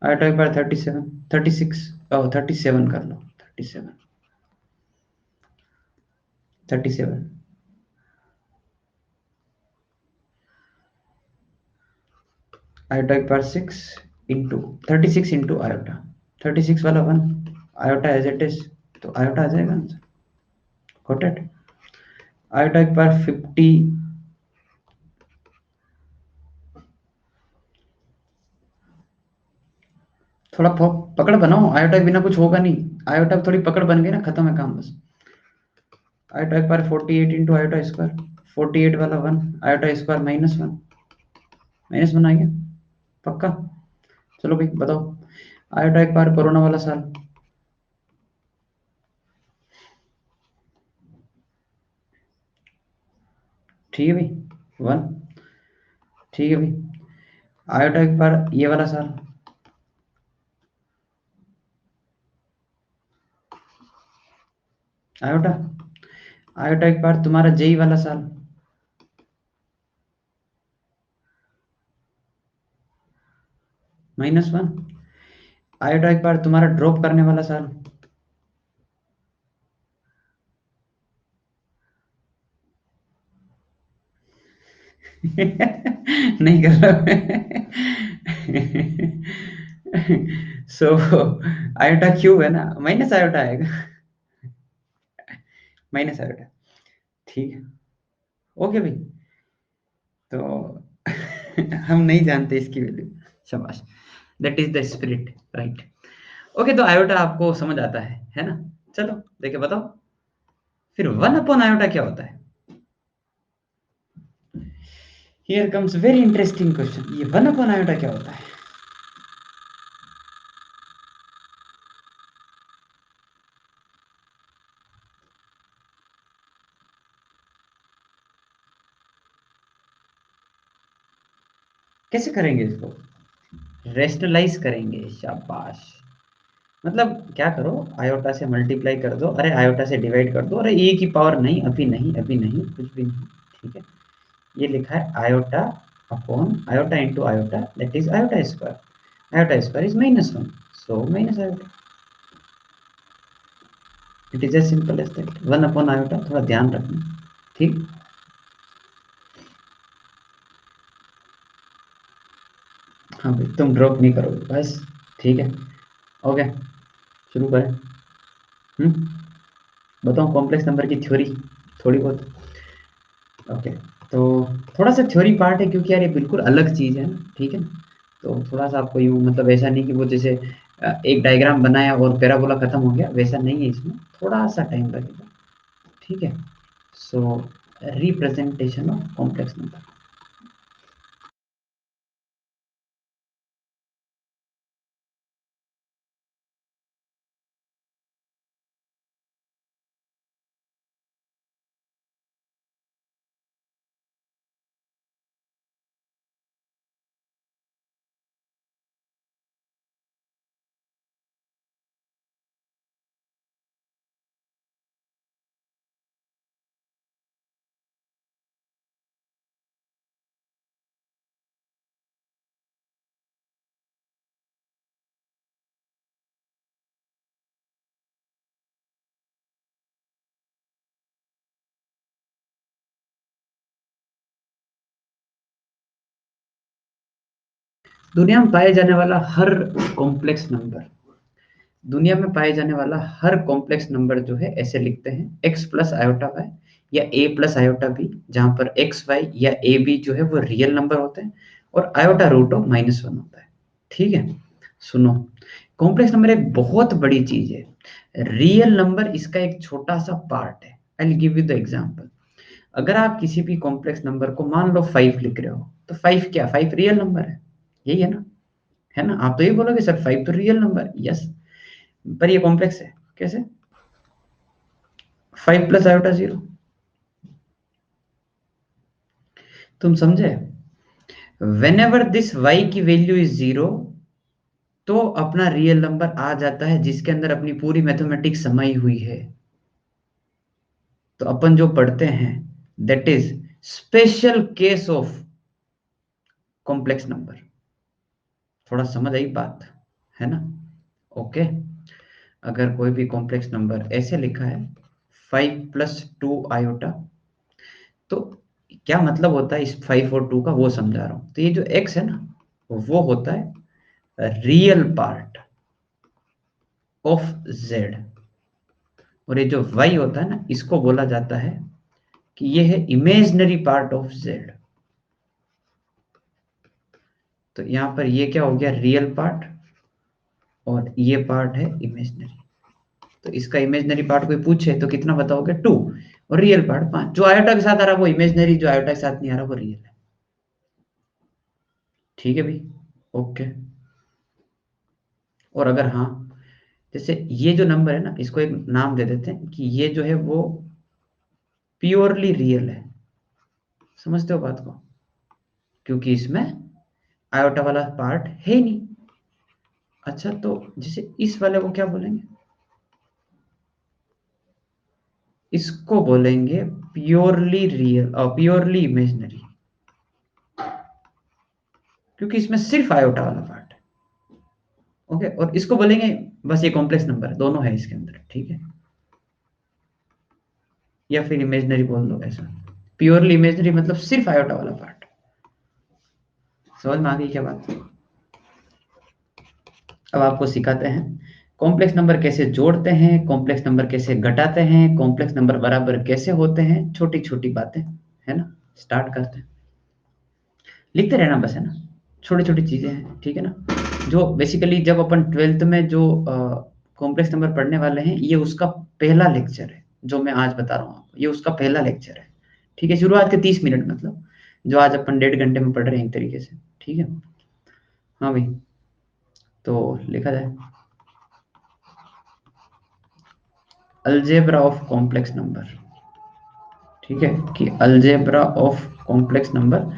Speaker 1: आयोटा एक बार 37, 36, 37 कर लो, 37, 37। आयोटा एक बार 6 इंटू 36 इंटू आयोटा, 36 वाला 1, आयोटा एज इट इज, तो आयोटा आ जाएगा आंसर। Got it. आयोटा एक बार 50, थोड़ा पकड़ बनाओ, आयोटा के बिना कुछ होगा नहीं। आयोटा थोड़ी पकड़ बन गई ना, खत्म है काम बस। आयोटा एक बार 48 इंटू आयोटा स्क्वायर, 48 वाला 1, आयोटा स्क्वायर -1, -1 आ गया, पक्का। चलो भाई बताओ, आयोटा एक बार कोरोना वाला साल, ठीक है भाई, 1। ठीक है भाई, आयोटा एक बार ये वाला साल, आयोटा, आयोटा एक बार तुम्हारा जेई वाला साल, -1। आयोटा एक बार तुम्हारा ड्रॉप करने वाला साल, नहीं कर रहा। सो आयोटा क्यूब है ना, माइनस आयोटा आएगा, माइनस आयोटा। ठीक है, ओके भाई। तो हम नहीं जानते इसकी वैल्यू। शाबाश, that is the spirit, right. Okay, तो आयोटा आपको समझ आता है ना? चलो देखिए, बताओ फिर 1 अपॉन आयोटा क्या होता है? Here comes very interesting question, ये 1 अपॉन आयोटा क्या होता है? कैसे करेंगे इसको? रेशनलाइज करेंगे, शाबाश। मतलब क्या करो, आयोटा से मल्टीप्लाई कर दो, अरे आयोटा से डिवाइड कर दो, अरे ए की पावर नहीं, अभी नहीं, अभी नहीं, कुछ भी नहीं, ठीक है। ये लिखा है iota upon iota into iota, that is iota square. Iota square is -1, so minus iota. It is as simple as that. 1 upon iota, थोड़ा ध्यान रखना, ठीक। हाँ भाई, तुम ड्रॉप नहीं करोगे बस, ठीक है। ओके, शुरू करें। हम्म बताओ कॉम्प्लेक्स नंबर की थ्योरी थोड़ी बहुत। ओके, तो थोड़ा सा थ्योरी पार्ट है, क्योंकि यार ये बिल्कुल अलग चीज़ है ना, ठीक है ना। तो थोड़ा सा आपको यूँ, मतलब ऐसा नहीं कि वो जैसे एक डायग्राम बनाया और पैराबोला खत्म हो गया, वैसा नहीं है, इसमें थोड़ा सा टाइम लगेगा, ठीक है। सो रिप्रेजेंटेशन ऑफ कॉम्प्लेक्स नंबर। दुनिया में पाए जाने वाला हर कॉम्प्लेक्स नंबर, दुनिया में पाए जाने वाला हर कॉम्प्लेक्स नंबर जो है ऐसे लिखते हैं, एक्स प्लस आयोटा वाई या ए प्लस आयोटा बी, जहां पर एक्स वाई या ए बी जो है वो रियल नंबर होते हैं और आयोटा रूट ऑफ -1 होता है, ठीक है। सुनो, कॉम्प्लेक्स नंबर एक बहुत बड़ी चीज है, रियल नंबर इसका एक छोटा सा पार्ट है। I will give you the example. अगर आप किसी भी कॉम्प्लेक्स नंबर को मान लो 5 लिख रहे हो, तो 5 क्या, 5 रियल नंबर है, यही है ना? है ना? आप तो ये बोलोगे सर 5 तो रियल नंबर, यस, पर ये कॉम्प्लेक्स है, कैसे? 5 प्लस आयोटा 0, तुम समझे? वेन एवर दिस वाई की वैल्यू इज 0, तो अपना रियल नंबर आ जाता है, जिसके अंदर अपनी पूरी मैथमेटिक्स समाई हुई है। तो अपन जो पढ़ते हैं, that is special case of complex number. थोड़ा समझ आई बात, है ना? ओके, अगर कोई भी कॉम्प्लेक्स नंबर ऐसे लिखा है 5 + 2 आयोटा, तो क्या मतलब होता है इस 5 और 2 का, वो समझा रहा हूं। तो ये जो x है ना, वो होता है रियल पार्ट ऑफ z, और ये जो y होता है ना, इसको बोला जाता है कि ये है इमेजिनरी पार्ट ऑफ z। तो यहां पर ये क्या हो गया, रियल पार्ट, और ये पार्ट है इमेजिनरी। तो इसका इमेजिनरी पार्ट कोई पूछे तो कितना बताओगे, 2, और रियल पार्ट 5। जो आयोटा के साथ आ रहा है वो इमेजिनरी, जो आयोटा के साथ नहीं आ रहा वो रियल है, ठीक है भाई? ओके। और अगर हाँ, जैसे ये जो नंबर है ना, इसको एक नाम दे देते हैं कि ये जो है वो प्योरली रियल है। समझते हो बात को? क्योंकि इसमें आयोटा वाला पार्ट है ही नहीं। अच्छा, तो जैसे इस वाले को क्या बोलेंगे? इसको बोलेंगे प्योरली रियल और प्योरली इमेजिनरी, क्योंकि इसमें सिर्फ आयोटा वाला पार्ट है। ओके, और इसको बोलेंगे बस ये कॉम्प्लेक्स नंबर, दोनों है इसके अंदर, ठीक है। या फिर इमेजिनरी बोल दो ऐसा, प्योरली इमेजिनरी मतलब सिर्फ आयोटा वाला पार्ट। समझ में आ गई क्या बात? अब आपको सिखाते हैं कॉम्प्लेक्स नंबर कैसे जोड़ते हैं, कॉम्प्लेक्स नंबर कैसे घटाते हैं, कॉम्प्लेक्स नंबर बराबर कैसे होते हैं, छोटी छोटी बातें, है ना? स्टार्ट करते हैं। लिखते रहना बस, है ना? छोटी-छोटी चीज़ें हैं, ठीक है ना? जो बेसिकली जब अपन 12th में जो कॉम्प्लेक्स नंबर पढ़ने वाले हैं, ये उसका पहला लेक्चर है, जो मैं आज बता रहा हूँ आपको, ये उसका पहला लेक्चर है, ठीक है? शुरुआत के 30 मिनट मतलब, जो आज अपन डेढ़ घंटे में पढ़ रहे हैं एक तरीके से, ठीक है? हाँ भाई, तो लिखा जाए अलजेब्रा ऑफ कॉम्प्लेक्स नंबर, ठीक है? कि अलजेब्रा ऑफ कॉम्प्लेक्स नंबर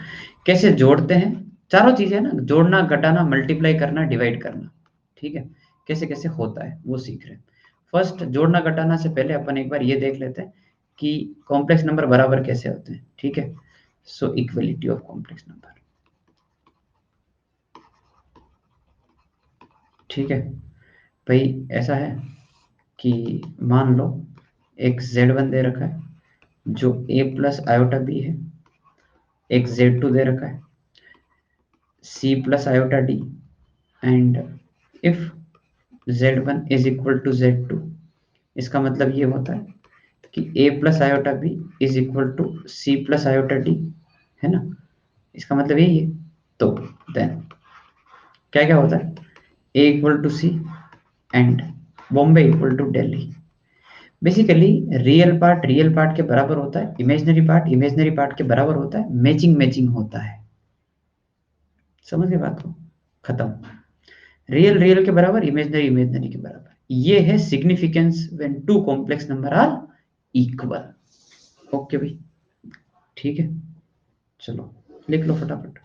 Speaker 1: कैसे जोड़ते हैं, चारों चीज़ें हैं ना, जोड़ना, घटाना, मल्टीप्लाई करना, डिवाइड करना, ठीक है? कैसे-कैसे होता है, वो सीख रहे हैं। फर्स्ट जोड़ना घटाना से पहले अपन एक बार ये देख लेते हैं कि कॉम्प्लेक्स नंबर बराबर कैसे होते हैं, ठीक है? सो इक्वलिटी ऑफ कॉम्प्लेक्स नंबर, ठीक है? भई ऐसा है कि मान लो एक Z1 दे रखा है, जो A प्लस आयोटा B है, एक Z2 दे रखा है, C plus iota D, and if Z1 is equal to Z2, इसका मतलब ये होता है कि A plus iota B is equal to C plus iota D, है ना? इसका मतलब यही है। तो देन क्या क्या होता है, A equal to C and Bombay equal to Delhi. Basically real part के बराबर होता है, इमेजिनरी पार्ट के बराबर होता है, मैचिंग मैचिंग होता है। समझ गए बात को? खत्म। रियल के बराबर, इमेजिनरी के बराबर, ये है significance when two complex number are equal. Okay भाई, ठीक है, चलो लिख लो फटाफट।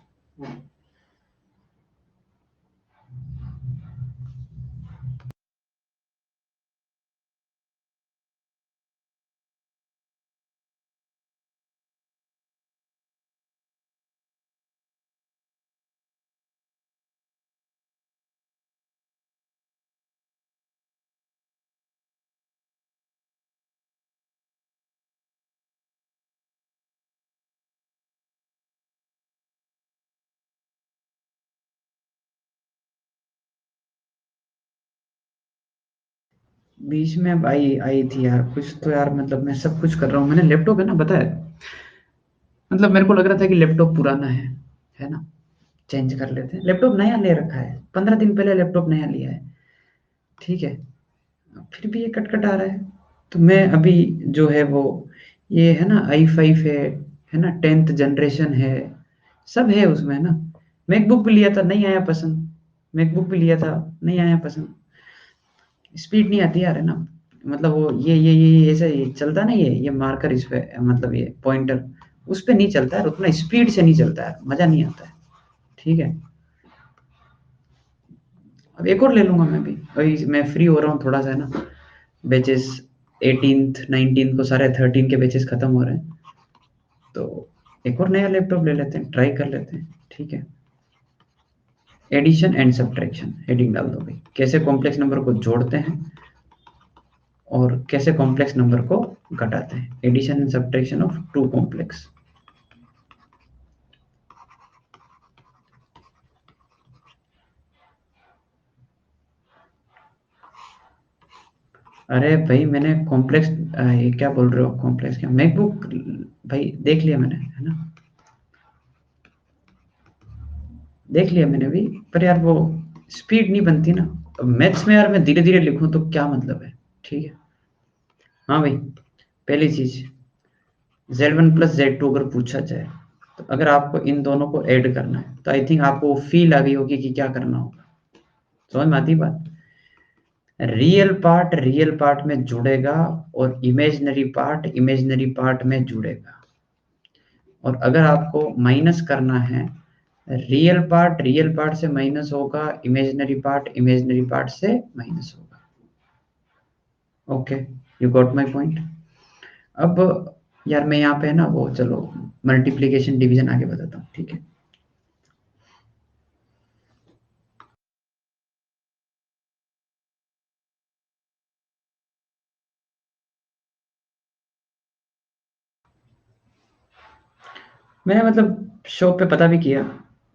Speaker 1: बीच में भाई आई थी यार कुछ, तो यार मतलब मैं सब कुछ कर रहा हूँ, मैंने लैपटॉप है ना, बताया, मतलब मेरे को लग रहा था कि लैपटॉप पुराना है ना, चेंज कर लेते हैं। लैपटॉप नया ले रखा है, 15 दिन पहले लैपटॉप नया लिया है, ठीक है? फिर भी ये कटकट आ रहा है। तो मैं अभी जो है वो, ये है ना i5 है ना, 10th जनरेशन है, सब है उसमें ना। मैकबुक भी लिया था, नहीं आया पसंद। मैकबुक भी लिया था, नहीं आया पसंद। स्पीड नहीं आती यार, है ना? मतलब वो ये ऐसा ये चलता ना, ये मार्कर इस पे, मतलब ये पॉइंटर उस पे नहीं चलता है, उतना स्पीड से नहीं चलता है, मजा नहीं आता है, ठीक है? अब एक और ले लूंगा मैं भी, वही मैं फ्री हो रहा हूँ थोड़ा सा, है ना? बैचेस 18th 19th को सारे 13 के बैचेस खत्म हो रहे हैं, तो एक और नया लैपटॉप ले लेते हैं, ट्राई कर लेते हैं, ठीक है? एडिशन एंड सब्ट्रैक्शन हेडिंग डाल दो भाई, कैसे कॉम्प्लेक्स नंबर को जोड़ते हैं और कैसे कॉम्प्लेक्स नंबर को घटाते हैं, addition and subtraction of two complex. अरे भाई मैंने कॉम्प्लेक्स, ये क्या बोल रहे हो, कॉम्प्लेक्स क्या, मैकबुक भाई देख लिया मैंने, है ना? देख लिया मैंने भी, पर यार वो स्पीड नहीं बनती ना। अब मैथ्स में यार मैं धीरे धीरे लिखूं तो क्या मतलब है, ठीक है? हाँ भाई, पहली चीज, Z1 प्लस Z2 अगर पूछा जाए, तो अगर आपको इन दोनों को ऐड करना है, तो आई थिंक आपको फील आ गई होगी कि क्या करना होगा। समझ में आती बात? रियल पार्ट में जुड़ेगा और इमेजिनरी पार्ट में जुड़ेगा। और अगर आपको माइनस करना है, रियल पार्ट से माइनस होगा, इमेजिनरी पार्ट से माइनस होगा। Okay, you got my point? अब यार मैं यहाँ पे है ना वो, चलो मल्टीप्लिकेशन डिवीजन आगे बताता हूँ, ठीक है? मैंने मतलब शॉप पे पता भी किया,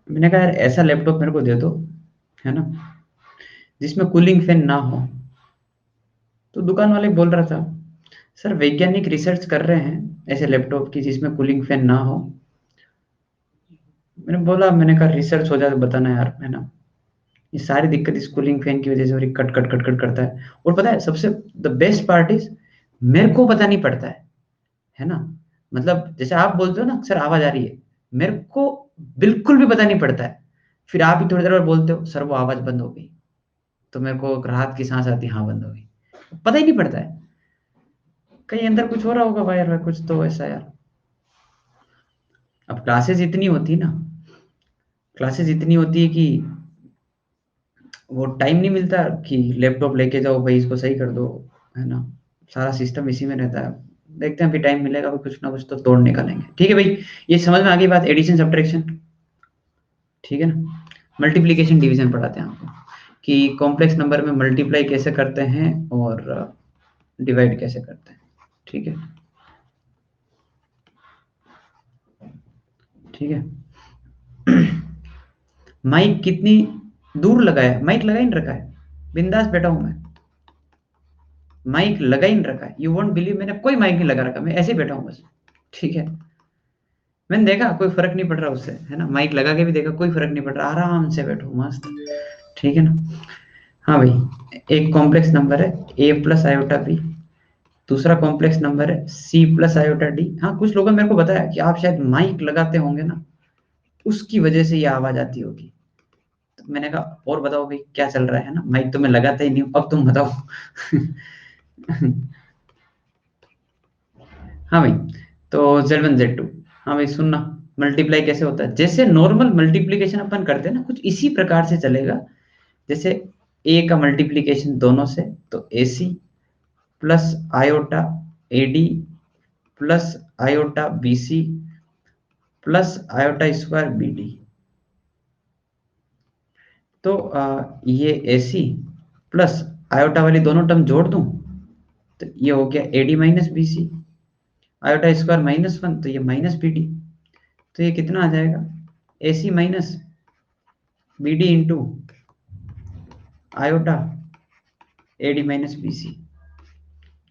Speaker 1: मैंने कहा यार ऐसा लैपटॉप मेरे को दे दो, है ना, जिसमें कूलिंग फैन ना हो। तो दुकान वाले बोल रहा था, सर वैज्ञानिक रिसर्च कर रहे हैं ऐसे लैपटॉप की जिसमें कूलिंग फैन ना हो, मैंने बोला, मैंने कहा रिसर्च हो जाए तो बताना यार, है ना। ये सारी दिक्कत कूलिंग फैन की वजह से हो रही, कट कट कट कट करता है। और पता है सबसे द बेस्ट पार्ट इज, मेरे को पता नहीं पड़ता है ना। मतलब जैसे आप बोलते हो ना सर आवाज आ रही है, मेरे को बिल्कुल भी पता नहीं पड़ता है। फिर आप ही थोड़ी देर बाद बोलते हो सर वो आवाज बंद हो गई, तो मेरे को एक राहत की सांस आती है, हाँ बंद हो गई। पता ही नहीं पड़ता है, कहीं अंदर कुछ हो रहा होगा भाई यार, कुछ तो ऐसा यार। अब क्लासेस इतनी होती ना, क्लासेस इतनी होती है कि वो टाइम नहीं मिलता कि लैपटॉप लेके जाओ भाई इसको सही कर दो, है ना। सारा सिस्टम इसी में रहता है। देखते हैं अभी टाइम मिलेगा तो कुछ ना कुछ तो तोड़ निकालेंगे, ठीक है भाई। ये समझ में आ गई बात, एडिशन सब्ट्रैक्शन, ठीक है ना। मल्टीप्लिकेशन डिवीजन पढ़ाते हैं आपको कि कॉम्प्लेक्स नंबर में मल्टीप्लाई कैसे करते हैं और डिवाइड कैसे करते हैं, ठीक है। ठीक है। माइक कितनी दूर लगाया, माइक लगा ही नहीं रखा है, बिंदास बैठा हूं मैं, माइक लगा ही नहीं रखा है। यू वोंट बिलीव, मैंने कोई माइक नहीं लगा रखा, मैं ऐसे ही बैठा हूं बस, ठीक है। मैंने देखा कोई फर्क नहीं पड़ रहा उससे, है ना। माइक लगा के भी देखा, कोई फर्क नहीं पड़ रहा, आराम से बैठो मस्त, ठीक है ना। हाँ भाई, एक कॉम्प्लेक्स नंबर है ए प्लस आयोटा बी, दूसरा कॉम्प्लेक्स नंबर है सी प्लस आयोटा डी। हाँ, कुछ लोगों ने मेरे को बताया कि आप शायद माइक लगाते होंगे ना, उसकी वजह से ये आवाज आती होगी। तो मैंने कहा और बताओ भाई क्या चल रहा है ना, माइक तो मैं लगाता ही नहीं हूँ, अब तुम बताओ। हाँ भाई, तो Z1 Z2, हाँ भाई सुनना, मल्टीप्लाई कैसे होता है, जैसे नॉर्मल मल्टीप्लिकेशन अपन करते हैं ना, कुछ इसी प्रकार से चलेगा। जैसे ए का मल्टीप्लिकेशन दोनों से, तो AC plus iota AD plus iota BC plus iota square BD। तो ये AC प्लस आयोटा वाली दोनों टर्म जोड़ दूं, तो ये हो गया AD minus BC, iota square -1 तो ये माइनस BD। तो ये कितना आ जाएगा, AC minus BD into iota AD minus BC।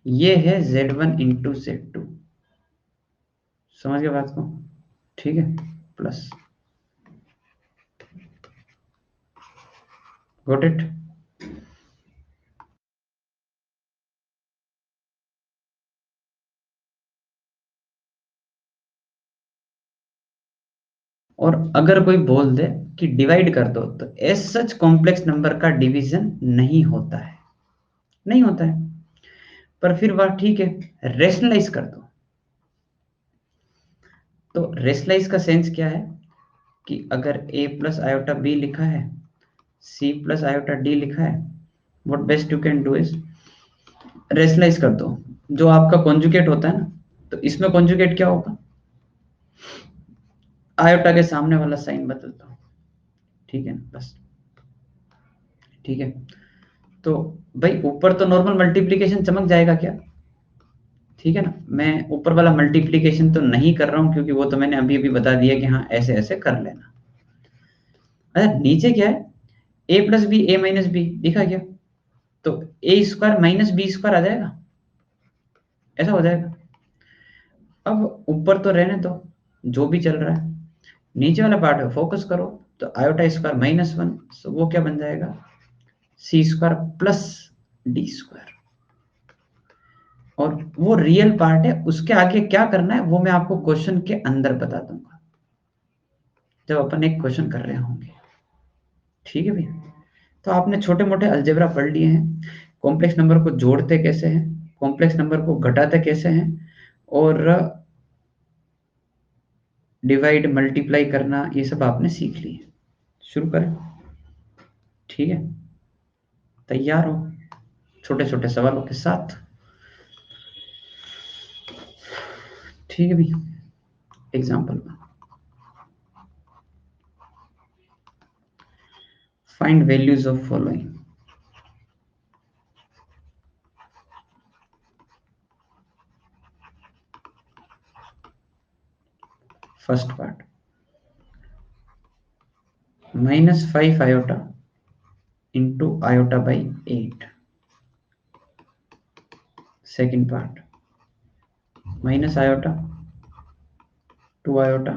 Speaker 1: ये है Z1 इंटू Z2, समझ गए बात को, ठीक है। Plus, got it. और अगर कोई बोल दे कि डिवाइड कर दो, तो एज सच कॉम्प्लेक्स नंबर का डिवीजन नहीं होता है, नहीं होता है। पर फिर वह ठीक है, रेशनलाइज कर दो। तो रेशनलाइज का सेंस क्या है कि अगर a प्लस आयोटा बी लिखा है, c प्लस आयोटा डी लिखा है, what best you can do is rationalize कर दो। जो आपका कॉन्जुगेट होता है ना, तो इसमें कॉन्जुगेट क्या होगा, आयोटा के सामने वाला साइन बदल दो, ठीक है ना, बस, ठीक है। तो भाई ऊपर तो नॉर्मल मल्टीप्लिकेशन चमक जाएगा क्या, ठीक है ना। मैं ऊपर वाला मल्टीप्लिकेशन तो नहीं कर रहा हूं, क्योंकि वो तो मैंने अभी अभी बता दिया कि हाँ ऐसे ऐसे कर लेना। अच्छा नीचे क्या है, ए प्लस बी ए माइनस बी दिखा क्या, तो ए स्क्वायर माइनस बी स्क्वायर आ जाएगा, ऐसा हो जाएगा। अब ऊपर तो रहने दो, जो भी चल रहा है, नीचे वाला पार्ट है फोकस करो। तो आयोटा स्क्वायर -1, तो वो क्या बन जाएगा, सी स्क्वायर प्लस डी स्क्वायर। और वो रियल पार्ट है, उसके आगे क्या करना है वो मैं आपको क्वेश्चन के अंदर बता दूंगा, जब अपन एक क्वेश्चन कर रहे होंगे, ठीक है भैया। तो आपने छोटे मोटे अलजेब्रा पढ़ लिए हैं, कॉम्प्लेक्स नंबर को जोड़ते कैसे हैं, कॉम्प्लेक्स नंबर को घटाते कैसे हैं, और डिवाइड मल्टीप्लाई करना, ये सब आपने सीख लिए। शुरू करें, ठीक है, तैयार हो छोटे छोटे सवालों के साथ, ठीक है भैया। Example, find values of following. First part, -5 iota into iota by 8। Second part, minus iota 2 iota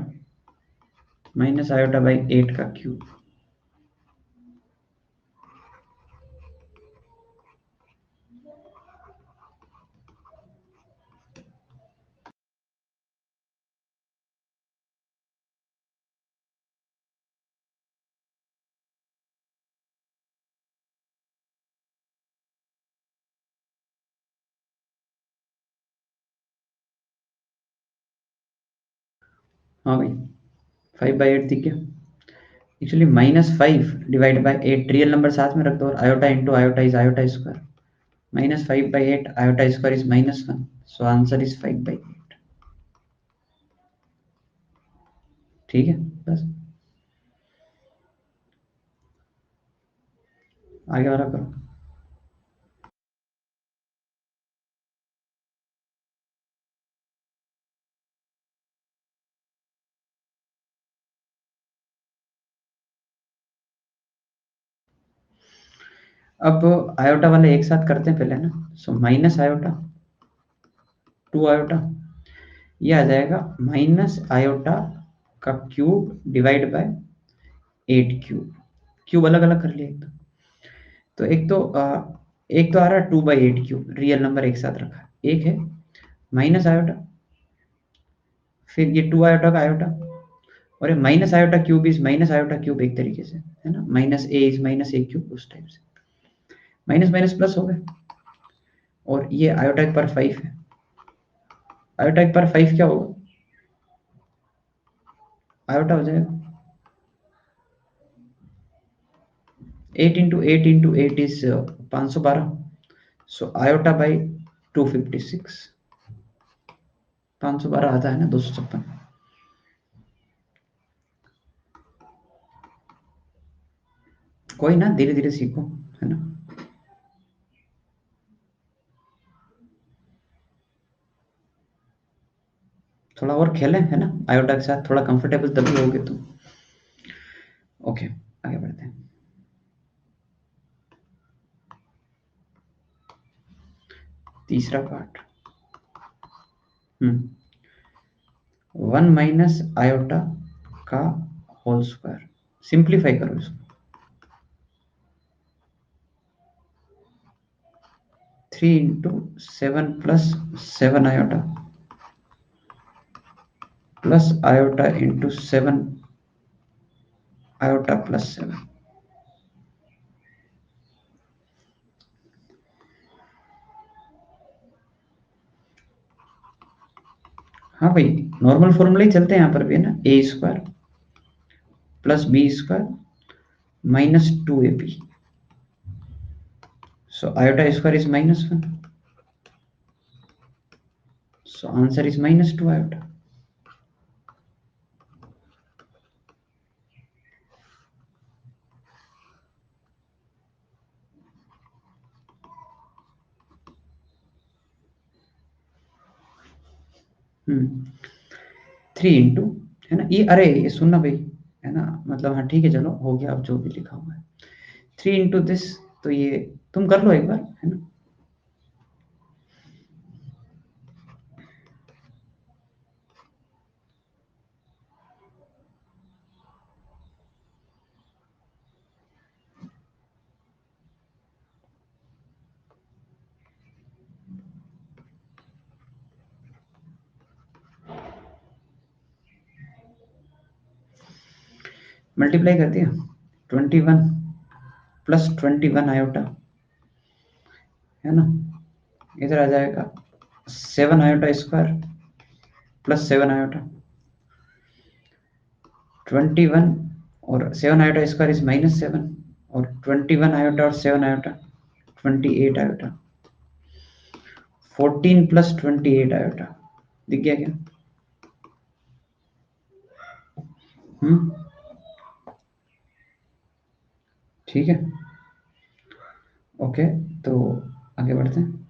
Speaker 1: minus iota by 8 का क्यूब। हाँ भाई, 5/8 दिख गया। Actually -5 divide by 8, real number साथ में रख दो और iota into iota is iota square. -5/8 iota square is -1, so answer is 5/8। ठीक है, बस आगे वाला करो। अब आयोटा वाले एक साथ करते हैं पहले ना, सो माइनस आयोटा 2 आयोटा, ये आ जाएगा माइनस आयोटा का cube divide by 8 cube. Cube अलग अलग कर लिया एक तो एक तो आ रहा है 2/8 क्यूब, रियल नंबर एक साथ रखा है। एक है माइनस आयोटा, फिर ये 2 आयोटा का आयोटा, और ये minus iota cube is minus iota cube, एक तरीके से है ना, minus A is minus A cube, उस टाइप से माइनस माइनस प्लस हो गए। और ये आयोटा एक पर 5 है, आयोटा एक पर 5 क्या होगा, आयोटा हो जाएगा 8 इज 512, सो आयोटा बाई 256, 512 आता है ना 256। कोई ना, धीरे धीरे सीखो, है ना। थोड़ा और खेलें, है ना, आयोटा के साथ थोड़ा कंफर्टेबल तभी होगे तुम। ओके, आगे बढ़ते हैं। तीसरा पार्ट। 1 माइनस आयोटा का होल स्क्वायर, सिंप्लीफाई करो इसको। 3 into 7 plus 7 iota plus iota into 7 iota plus 7। हाँ भाई, नॉर्मल फॉर्मूला ही चलते हैं यहाँ पर भी, है ना, A square plus B square minus 2ab, so iota square is -1, so answer is -2 iota. Hmm 3 into, है ना, ये अरे ये सुनना भाई, है ना, मतलब हाँ ठीक है, चलो हो गया, अब जो भी लिखा हुआ है 3 इंटू दिस, तो ये तुम कर लो एक बार, है ना। मल्टीप्लाई कर दिया, 21 प्लस 21 आयोटा, है ना, इधर आ जाएगा 7 आयोटा स्क्वायर प्लस 7 आयोटा, 21 और 7 आयोटा स्क्वायर इज -7, और 21 आयोटा और 7 आयोटा 28 आयोटा, 14 प्लस 28 आयोटा, दिख गया क्या। हम्म ठीक है, ओके, तो आगे बढ़ते हैं।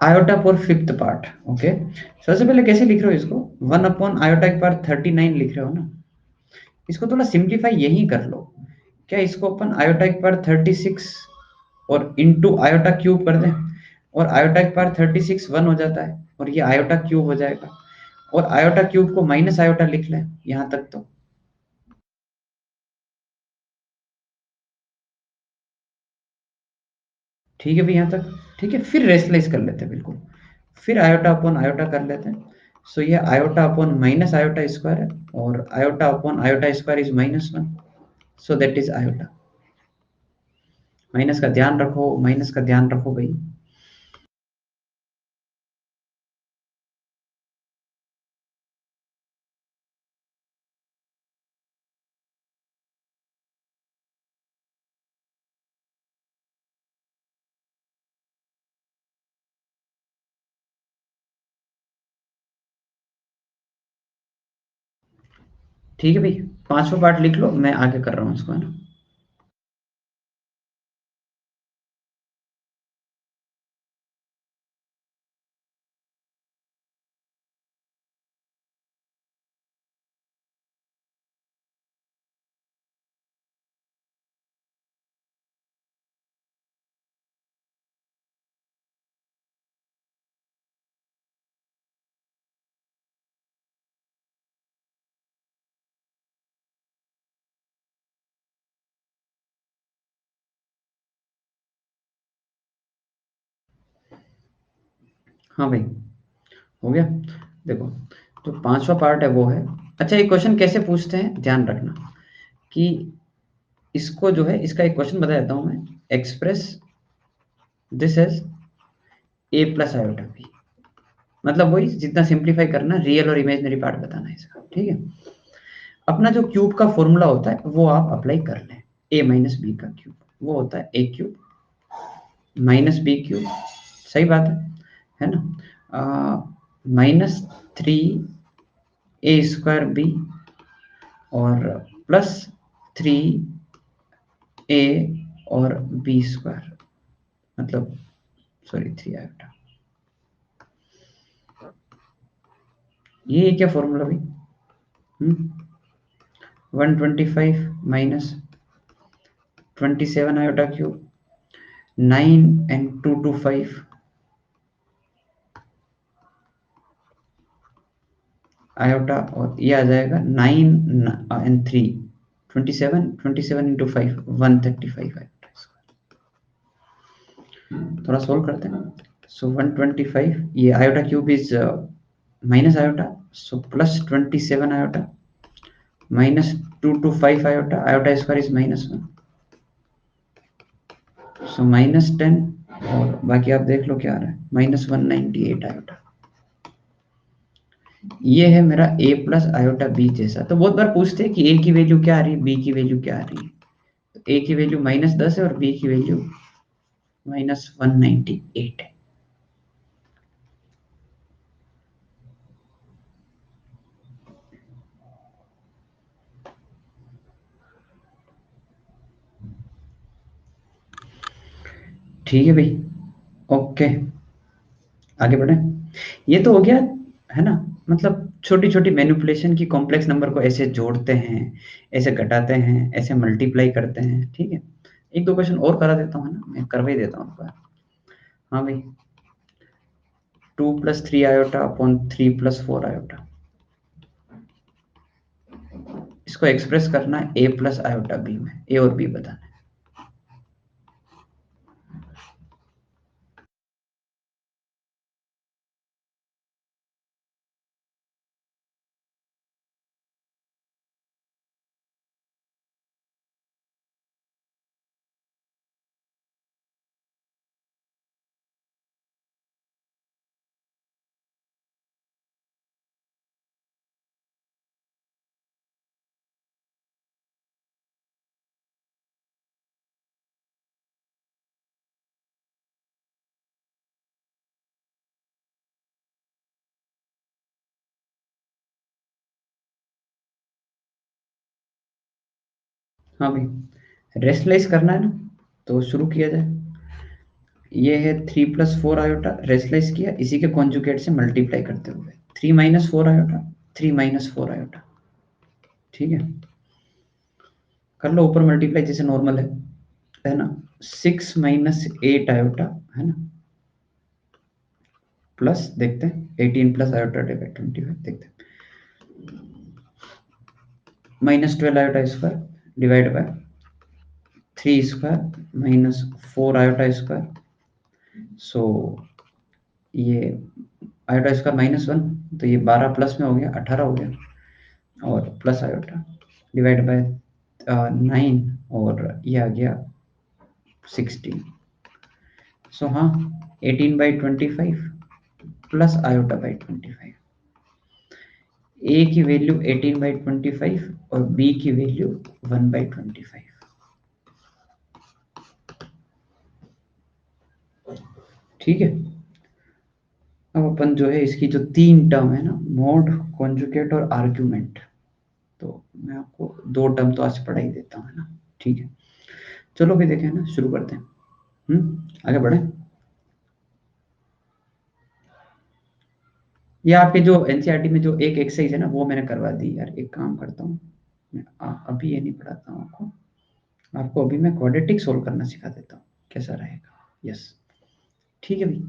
Speaker 1: आयोटा पर फिफ्थ पार्ट। ओके, सबसे पहले कैसे लिख रहे हो इसको, 1/आयोटा के पावर 39 लिख रहे हो ना, इसको थोड़ा सिंप्लीफाई यही कर लो। क्या इसको अपन आयोटा की पावर 36 और इंटू आयोटा क्यूब कर दें, और आयोटा की पावर 36 1 हो जाता है, और ये आयोटा क्यूब हो जाएगा, और आयोटा क्यूब को माइनस आयोटा लिख लें यहां तक तो। ठीक है भाई यहाँ तक। ठीक है, फिर रेशनलाइज कर लेते हैं बिल्कुल, फिर आयोटा अपॉन आयोटा कर लेते हैं। सो ये iota upon minus iota square है, और iota upon iota square is -1, so that is iota. Minus का ध्यान रखो, माइनस का ध्यान रखो भाई। ठीक है भाई, पांचवा पार्ट लिख लो, मैं आगे कर रहा हूँ उसको, है ना। हाँ भाई, हो गया। देखो, जो पांचवा पार्ट है वो है, अच्छा ये क्वेश्चन कैसे पूछते हैं ध्यान रखना, कि इसको जो है, इसका एक क्वेश्चन बता देता हूँ मैं। Express this as A plus iota B, मतलब वही जितना सिंप्लीफाई करना, रियल और इमेजिनरी पार्ट बताना है इसका। ठीक है, अपना जो क्यूब का फॉर्मूला होता है वो आप अप्लाई कर लें। ए माइनस बी का क्यूब वो होता है ए क्यूब माइनस बी क्यूब, सही बात है ना। -3 ए स्क्वायर बी और +3 ए और बी स्क्वायर, मतलब सॉरी 3 आयोटा। ये क्या फॉर्मूला भाई, 125 minus 27 iota cube, 9 and 2 to 5 iota, और ये आ जाएगा 9 and 3, 27 into 5 135 आयोटा। थोड़ा सोल्व करते हैं। सो 125, ये iota cube is minus iota, so +27 iota -2 to 5 iota, iota square is -1, सो -10, और बाकी आप देख लो क्या आ रहा है, -198 आयोटा। ये है मेरा ए प्लस आयोटा बी जैसा। तो बहुत बार पूछते हैं कि ए की वैल्यू क्या आ रही है, बी की वैल्यू क्या आ रही है। तो ए की वैल्यू -10 है और बी की वैल्यू -198 है। ठीक है भाई, ओके, आगे बढ़े। ये तो हो गया, है ना। मतलब छोटी छोटी मैनिपुलेशन की, कॉम्प्लेक्स नंबर को ऐसे जोड़ते हैं, ऐसे घटाते हैं, ऐसे मल्टीप्लाई करते हैं। ठीक है, एक दो क्वेश्चन और करा देता हूँ, है ना, मैं करवा ही देता हूँ आपका। हाँ भाई, 2 + 3 आयोटा अपॉन 3 + 4 आयोटा, इसको एक्सप्रेस करना है ए प्लस आयोटा बी में, ए और बी बताना है। हाँ भाई, रेशनलाइज करना है ना, तो शुरू किया जाए। ये है 3 + 4 आयोटा, रेशलाइज किया, इसी के कॉन्जुगेट से मल्टीप्लाई करते हुए 3 - 4 आयोटा, 3 - 4 आयोटा। ठीक है, कर लो ऊपर मल्टीप्लाई जैसे नॉर्मल है ना। 6 - 8 आयोटा, है ना, प्लस देखते हैं 18 प्लस आयोटा डिवाइड 25 देखते हैं, -12 iota square divide by 3 square -4 iota square. So ये आयोटा स्क्वायर -1, तो ये 12 प्लस में हो गया 18 हो गया, और प्लस आयोटा डिवाइड बाय 9, और ये आ गया 16। सो हाँ, 18/25 प्लस आयोटा बाई 25। ए की वैल्यू 18/25 और बी की वैल्यू 1/25। ठीक है, अब अपन जो है इसकी जो 3 टर्म है ना, मोड, कॉन्जुगेट और आर्ग्यूमेंट, तो मैं आपको 2 टर्म तो आज पढ़ा ही देता हूँ, है ना। ठीक है, चलो भी देखें ना, शुरू करते हैं। आगे बढ़े। ये आपके जो एनसीईआरटी में जो एक एक्सरसाइज है ना, वो मैंने करवा दी यार। एक काम करता हूँ मैं, अभी ये नहीं पढ़ाता हूँ आपको, आपको अभी मैं क्वाड्रेटिक सोल्व करना सिखा देता हूँ, कैसा रहेगा। यस, ठीक है भाई।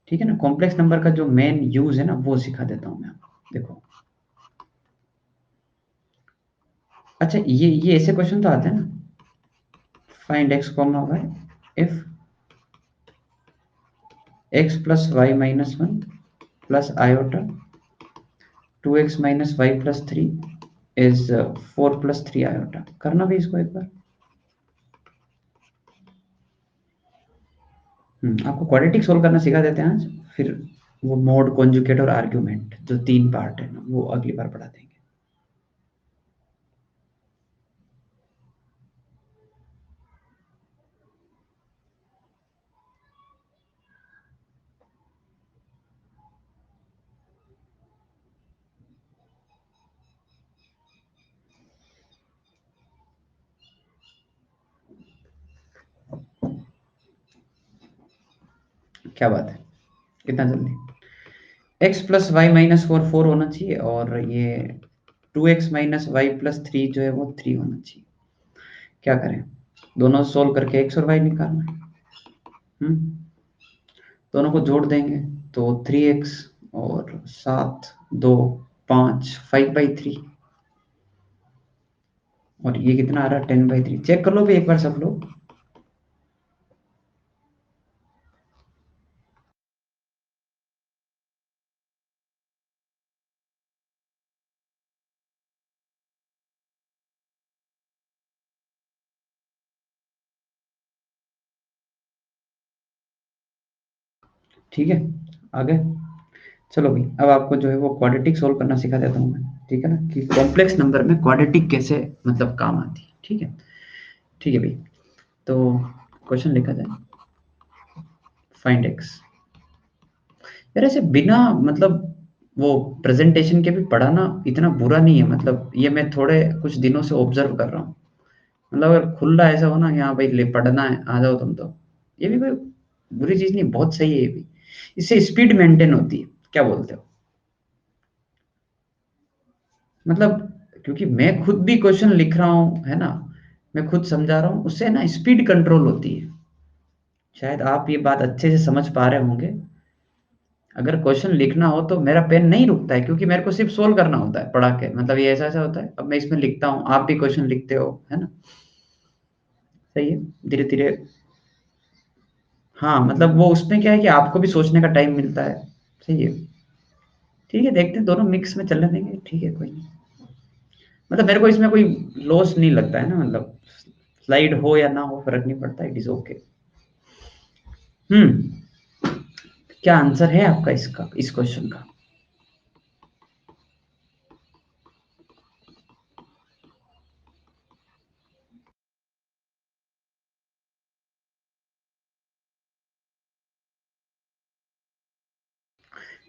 Speaker 1: ठीक है ना, कॉम्प्लेक्स नंबर का जो मेन यूज है ना, वो सिखा देता हूँ मैं आपको। देखो, अच्छा, ये ऐसे क्वेश्चन तो आते हैं ना, find x, y if x + y - 1 plus iota 2x - y + 3 is 4 + 3 iota. करना भी इसको एक बार। आपको क्वाड्रेटिक सोल्व करना सिखा देते हैं आज, फिर वो मोड, कॉन्जुगेट और आर्ग्यूमेंट जो 3 पार्ट है ना, वो अगली बार पढ़ा देंगे। क्या बात है, कितना जल्दी। x + y - 4 4 होना चाहिए, और ये 2x - y + 3 जो है वो 3 होना चाहिए। क्या करें, दोनों सोल्व करके x और y निकालना है। हम्म दोनों को जोड़ देंगे तो 3x, और 7 2 5 5/3, और ये कितना आ रहा है 10/3। चेक कर लो भी एक बार सब लोग। ठीक है, आगे चलो भाई। अब आपको जो है वो क्वाड्रेटिक सोल्व करना सिखा देता हूँ मैं। ठीक है ना, कि कॉम्प्लेक्स नंबर में क्वाड्रेटिक कैसे मतलब काम आती है। ठीक है, ठीक है भाई। तो क्वेश्चन लिखा जाए, फाइंड एक्स। यार ऐसे बिना मतलब वो प्रेजेंटेशन के भी पढ़ाना इतना बुरा नहीं है, मतलब ये मैं थोड़े कुछ दिनों से ऑब्जर्व कर रहा हूँ। मतलब अगर खुला ऐसा हो ना कि हाँ भाई ले पढ़ना है, आ जाओ तुम तो, ये भी कोई बुरी चीज नहीं, बहुत सही है ये भी। इससे स्पीड मेंटेन होती है। क्या बोलते हो? मतलब क्योंकि मैं खुद भी क्वेश्चन लिख रहा हूँ, है ना, मैं खुद समझा रहा हूँ, उससे ना स्पीड कंट्रोल होती है। शायद आप ये बात अच्छे से समझ पा रहे होंगे। अगर क्वेश्चन लिखना हो तो मेरा पेन नहीं रुकता है, क्योंकि मेरे को सिर्फ सोल्व करना होता है पढ़ा के। मतलब ये ऐसा ऐसा होता है, अब मैं इसमें लिखता हूँ, आप भी क्वेश्चन लिखते हो, है ना। सही है, धीरे धीरे। हाँ, मतलब वो उसमें क्या है कि आपको भी सोचने का टाइम मिलता है। सही है। ठीक है, देखते हैं, दोनों मिक्स में चलने देंगे। ठीक है, कोई नहीं। मतलब मेरे को इसमें कोई लॉस नहीं लगता है ना, मतलब स्लाइड हो या ना हो फर्क नहीं पड़ता, इट इज ओके। हम्म क्या आंसर है आपका इसका, इस क्वेश्चन का?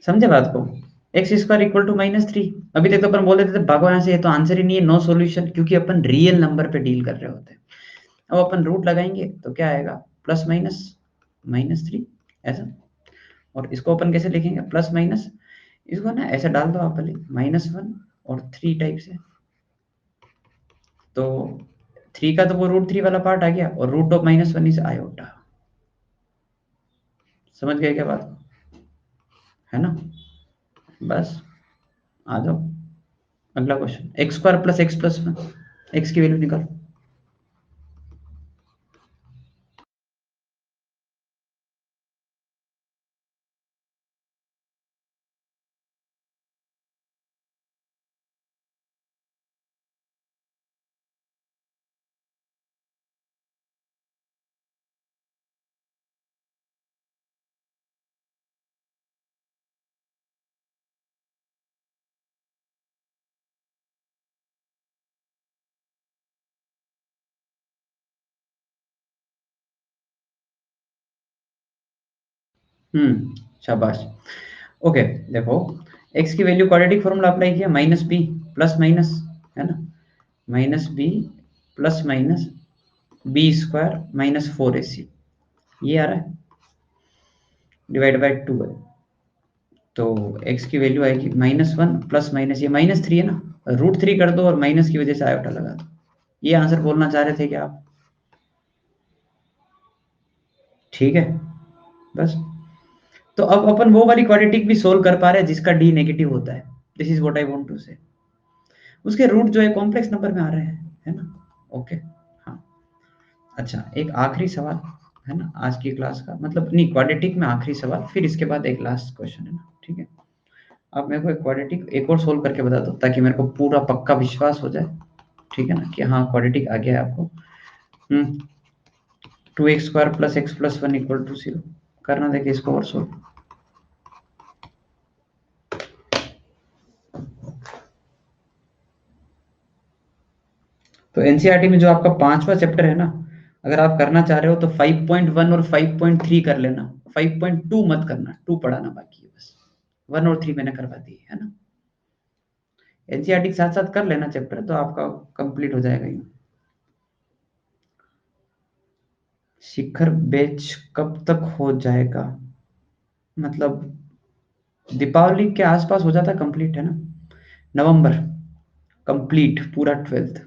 Speaker 1: समझे बात को? x² = -3। अभी तक तो अपन बोल देते थे भागो यहाँ से, ये तो आंसर ही नहीं है, नो सॉल्यूशन, क्योंकि अपन रियल नंबर पे डील कर रहे होते हैं। अब अपन रूट लगाएंगे तो क्या आएगा, प्लस माइनस, -3 ऐसा। और इसको अपन कैसे लिखेंगे? प्लस माइनस, इसको ना ऐसे डाल दो आप पहले, -1 और 3 टाइप से। तो 3 का तो वो √3 वाला पार्ट आ गया, और √(-1) इज आयोटा। समझ गए क्या बात? है ना? बस आ जाओ अगला क्वेश्चन। x² + x + 1, x की वैल्यू निकालो। शाबाश। ओके, देखो, x की वैल्यू क्वाड्रेटिक फॉर्मूला अप्लाई किया, -b प्लस माइनस, है ना? -b plus minus b² - 4ac, ये आ रहा है, डिवाइड बाय 2 है। तो x की वैल्यू आएगी -1 प्लस माइनस, ये -3 है ना, √3 कर दो और माइनस की वजह से आयोटा लगा दो। ये आंसर बोलना चाह रहे थे क्या आप? ठीक है, बस। तो अब अपन वो वाली क्वाड्रेटिक भी सोल्व कर पा रहे हैं जिसका d नेगेटिव होता है। This is what I want to say. उसके रूट जो है कॉम्प्लेक्स नंबर में आ रहे हैं, है ना? ओके, हाँ। अच्छा, एक आखिरी सवाल, है ना, आज की क्लास का, मतलब नहीं, क्वाड्रेटिक में आखिरी सवाल, फिर इसके बाद एक लास्ट क्वेश्चन, है ना? ठीक है। आप मेरे को एक क्वाड्रेटिक एक और सोल्व करके बता दो, ताकि मेरे को पूरा पक्का विश्वास हो जाए, ठीक है ना, कि हाँ क्वाड्रेटिक आ गया है आपको। 2x² + x + 1 = 0 करना, देखिए इसको और सोल्व। तो एनसीईआरटी में जो आपका 5वां चैप्टर है ना, अगर आप करना चाह रहे हो तो 5.1 और 5.3 कर लेना, 5.2 मत करना, 2 पढ़ाना बाकी है बस। 1 और 3 मैंने करवा दी है ना। एनसीईआरटी के साथ साथ कर लेना चैप्टर, तो आपका कंप्लीट हो जाएगा ये। शिखर बैच कब तक हो जाएगा? मतलब दीपावली के आसपास हो जाता है कंप्लीट, है ना? नवंबर कंप्लीट पूरा 12th।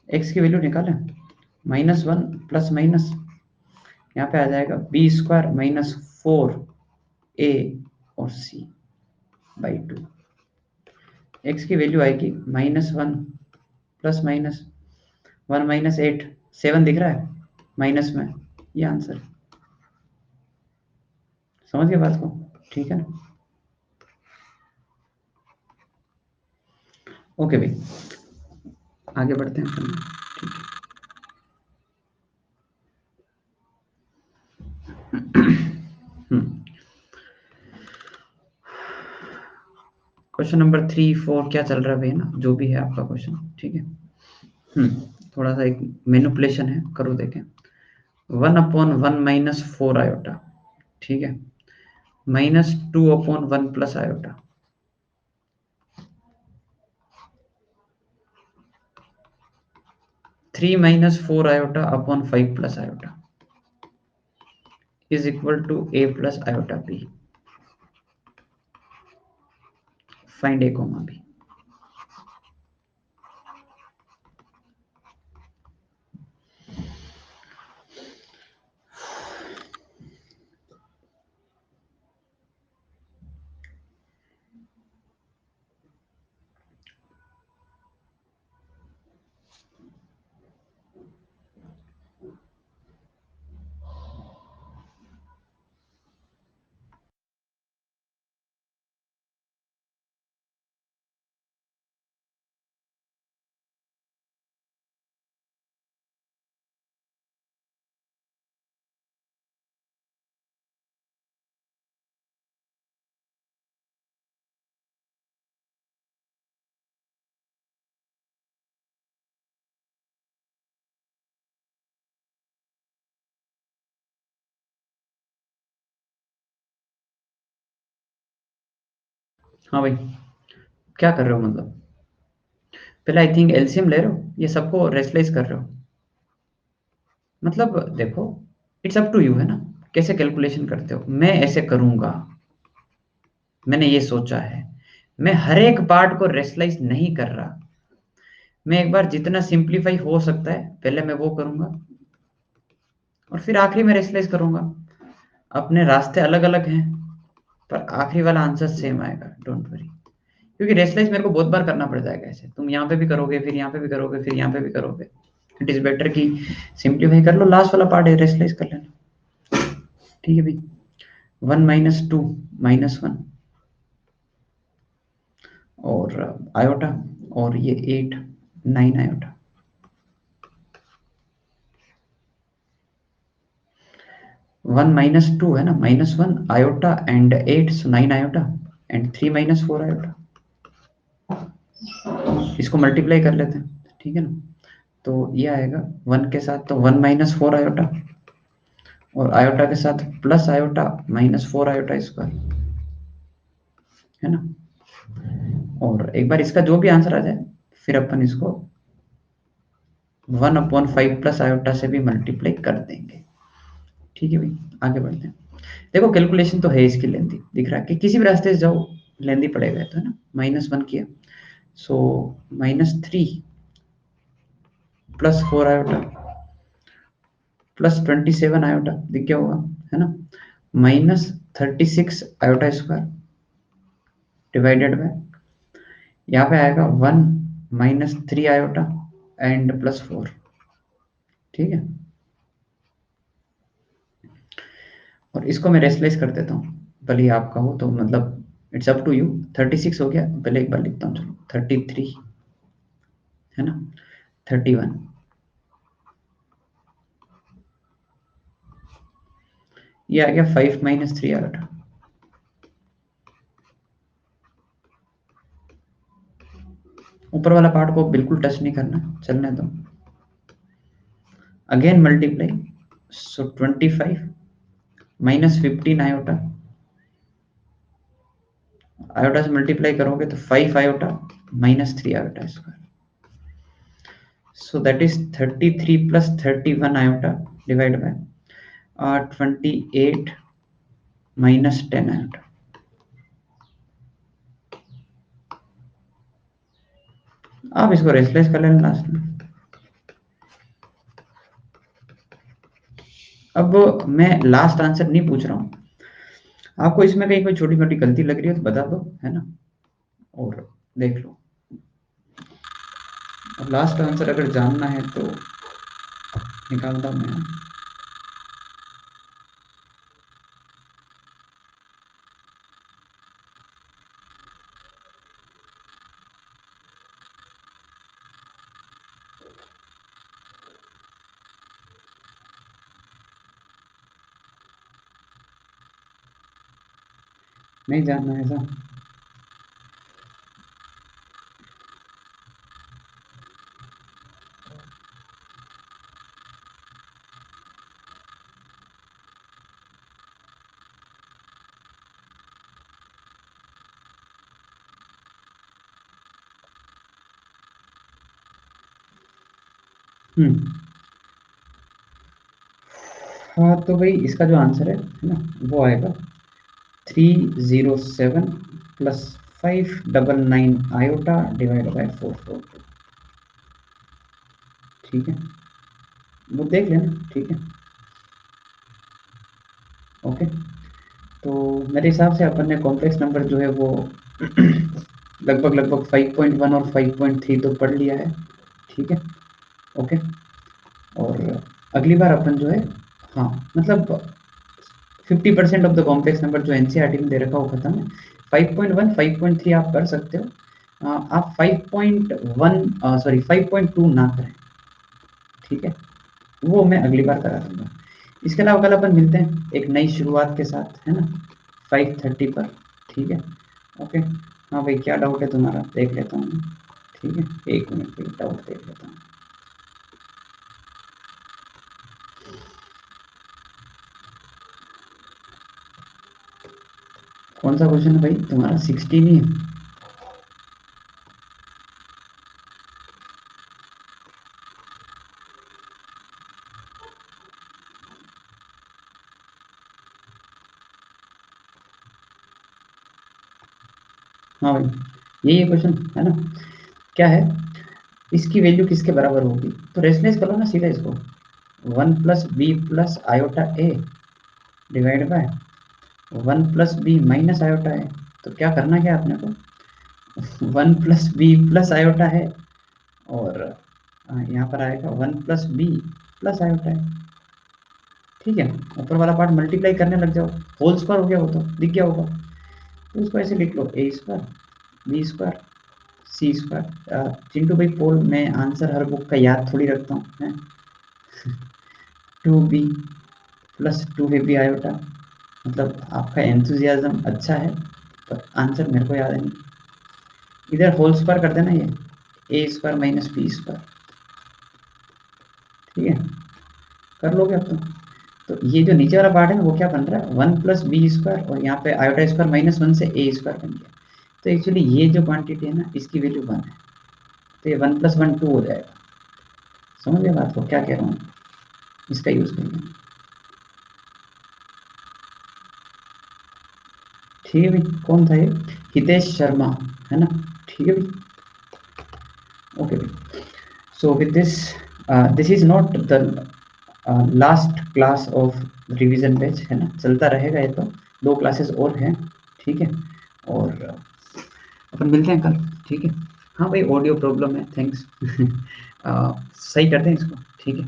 Speaker 1: एक्स की वैल्यू निकालें, -1 प्लस माइनस, यहाँ पे आ जाएगा b² - 4a और c बाई 2। एक्स की वैल्यू आएगी -1 प्लस माइनस 1 - 8, 7 दिख रहा है माइनस में, ये आंसर। समझ गए बात को? ठीक है ना? ओके भाई, आगे बढ़ते हैं फिर। ठीक है। क्वेश्चन नंबर 3, 4 क्या चल रहा है भाई, ना जो भी है आपका क्वेश्चन, ठीक है। थोड़ा सा एक मैनिपुलेशन है, करो देखें। 1/1 - 4 आयोटा, ठीक है, -2/1 plus iota, 3 - 4 iota upon 5 plus iota is equal to a plus iota b। Find a, b। हाँ भाई, क्या कर रहे हो मतलब? पहले आई थिंक एलसीएम ले रहे हो, ये सबको रेशलाइज कर रहे हो। मतलब देखो, इट्स अप टू यू, है ना, कैसे कैलकुलेशन करते हो। मैं ऐसे करूंगा, मैंने ये सोचा है, मैं हर एक पार्ट को रेशनलाइज नहीं कर रहा, मैं एक बार जितना सिंप्लीफाई हो सकता है पहले मैं वो करूंगा और फिर आखिरी में रेशनलाइज करूंगा। अपने रास्ते अलग अलग हैं पर आखिरी वाला आंसर सेम आएगा, डोंट वरी। क्योंकि रेशनलाइज मेरे को बहुत बार करना पड़ जाएगा, ऐसे तुम यहाँ पे भी करोगे, फिर यहाँ पे भी करोगे, फिर यहाँ पे भी करोगे। इट इज बेटर कि सिंप्लीफाई कर लो, लास्ट वाला पार्ट है रेशनलाइज कर लेना। ठीक है भाई, 1 - 2 -1 और आयोटा, और ये 8 9 आयोटा। 1 - 2 है ना, -1 iota and 8, so 9 iota and 3 - 4 iota. इसको मल्टीप्लाई कर लेते हैं, ठीक है ना। तो ये आएगा 1 के साथ तो 1 - 4 आयोटा, और आयोटा के साथ प्लस आयोटा -4 आयोटा स्क्वायर, है ना। और एक बार इसका जो भी आंसर आ जाए फिर अपन इसको 1/5 प्लस आयोटा से भी मल्टीप्लाई कर देंगे। ठीक है भाई, आगे बढ़ते हैं। देखो कैलकुलेशन तो है इसकी लेंथी, दिख रहा है कि किसी भी रास्ते से जाओ लेंथी पड़ेगा, तो है ना। -1 किया, सो -3 +4 आयोटा +27 आयोटा, दिख गया होगा, है ना। -36 आयोटा स्क्वायर डिवाइडेड बाय, यहाँ पे आएगा 1 - 3 आयोटा एंड +4। ठीक है, और इसको मैं रेशनलाइज कर देता हूँ, भले ही आपका हो तो, मतलब इट्स अप टू यू। 36 हो गया, पहले एक बार लिखता हूँ, चलो 33, है ना, 31, ये आ गया 5 - 3 आयोटा। ऊपर वाला पार्ट को बिल्कुल टच नहीं करना, चलने दो। अगेन मल्टीप्लाई, सो 25 -15 आयोटा, आयोटा से मल्टीप्लाई करोगे तो 5 iota -3 iota square, so that is 33 + 31 iota divide by 28 -10 iota. आप इसको रेशनलाइज कर लेना लास्ट में। अब मैं लास्ट आंसर नहीं पूछ रहा हूँ, आपको इसमें कहीं कोई छोटी मोटी गलती लग रही है तो बता दो, है ना, और देख लो। और लास्ट आंसर अगर जानना है तो निकालता हूँ मैं। नहीं जानना है ऐसा? हम्म, हाँ तो भाई इसका जो आंसर है ना, वो आएगा 307 + 599 आयोटा डिवाइड बाय 442। ठीक है, वो देख लेना, ठीक है, ओके। तो मेरे हिसाब से अपन ने कॉम्प्लेक्स नंबर जो है वो लगभग लगभग 5.1 और 5.3 तो पढ़ लिया है। ठीक है, ओके। और अगली बार अपन जो है, हाँ मतलब 50% ऑफ द कॉम्प्लेक्स नंबर जो एनसीईआरटी में दे रखा हो खत्म है। 5.1 5.3 आप कर सकते हो, आप 5.1 सॉरी 5.2 ना करें, ठीक है, वो मैं अगली बार करा दूंगा। इसके अलावा कल अपन मिलते हैं एक नई शुरुआत के साथ, है ना, 5:30 पर। ठीक है, ओके। हाँ भाई, क्या डाउट है तुम्हारा, देख लेता हूँ मैं। ठीक है, 1 मिनट भाई, डाउट देख लेता हूँ। कौन सा क्वेश्चन है भाई तुम्हारा, 16 ही है? हाँ भाई, यही क्वेश्चन है ना। क्या है, इसकी वैल्यू किसके बराबर होगी? तो रेशनलाइज कर लो ना सीधा इसको। 1 + b + i divide by 1 + b - i है। तो क्या करना, क्या आपने को 1 + b + i और यहाँ पर आएगा 1 + b + i। ठीक है, ऊपर वाला पार्ट मल्टीप्लाई करने लग जाओ, होल स्क्वायर हो गया, वो तो दिख गया होगा। तो उसको ऐसे लिख लो, a² b² c²। चिंटू भाई पोल में आंसर हर बुक का याद थोड़ी रखता हूँ मैं। 2b + 2ab मतलब आपका एंथुजियाज्म अच्छा है, पर आंसर मेरे को याद है नहीं। इधर होल स्क्वायर कर देना, ये a² - b²। ठीक है, कर लोगे अब तो ये जो नीचे वाला पार्ट है ना, वो क्या बन रहा है, 1 + b² और यहाँ पे i² -1 से a² बन गया। तो एक्चुअली ये जो क्वांटिटी है ना, इसकी वैल्यू 1 है, तो ये 1 + 1 2 हो जाएगा। समझ गए बात को, क्या कह रहा हूँ, इसका यूज करेंगे। ठीक है भाई, कौन था ये, हितेश शर्मा, है ना। ठीक है भाई, ओके भाई। So with this, this is not the last class of revision batch, है ना, चलता रहेगा ये तो, 2 क्लासेस और हैं। ठीक है, और अपन मिलते हैं कल। ठीक है, हाँ भाई, ऑडियो प्रॉब्लम है, थैंक्स। सही करते हैं इसको। ठीक है,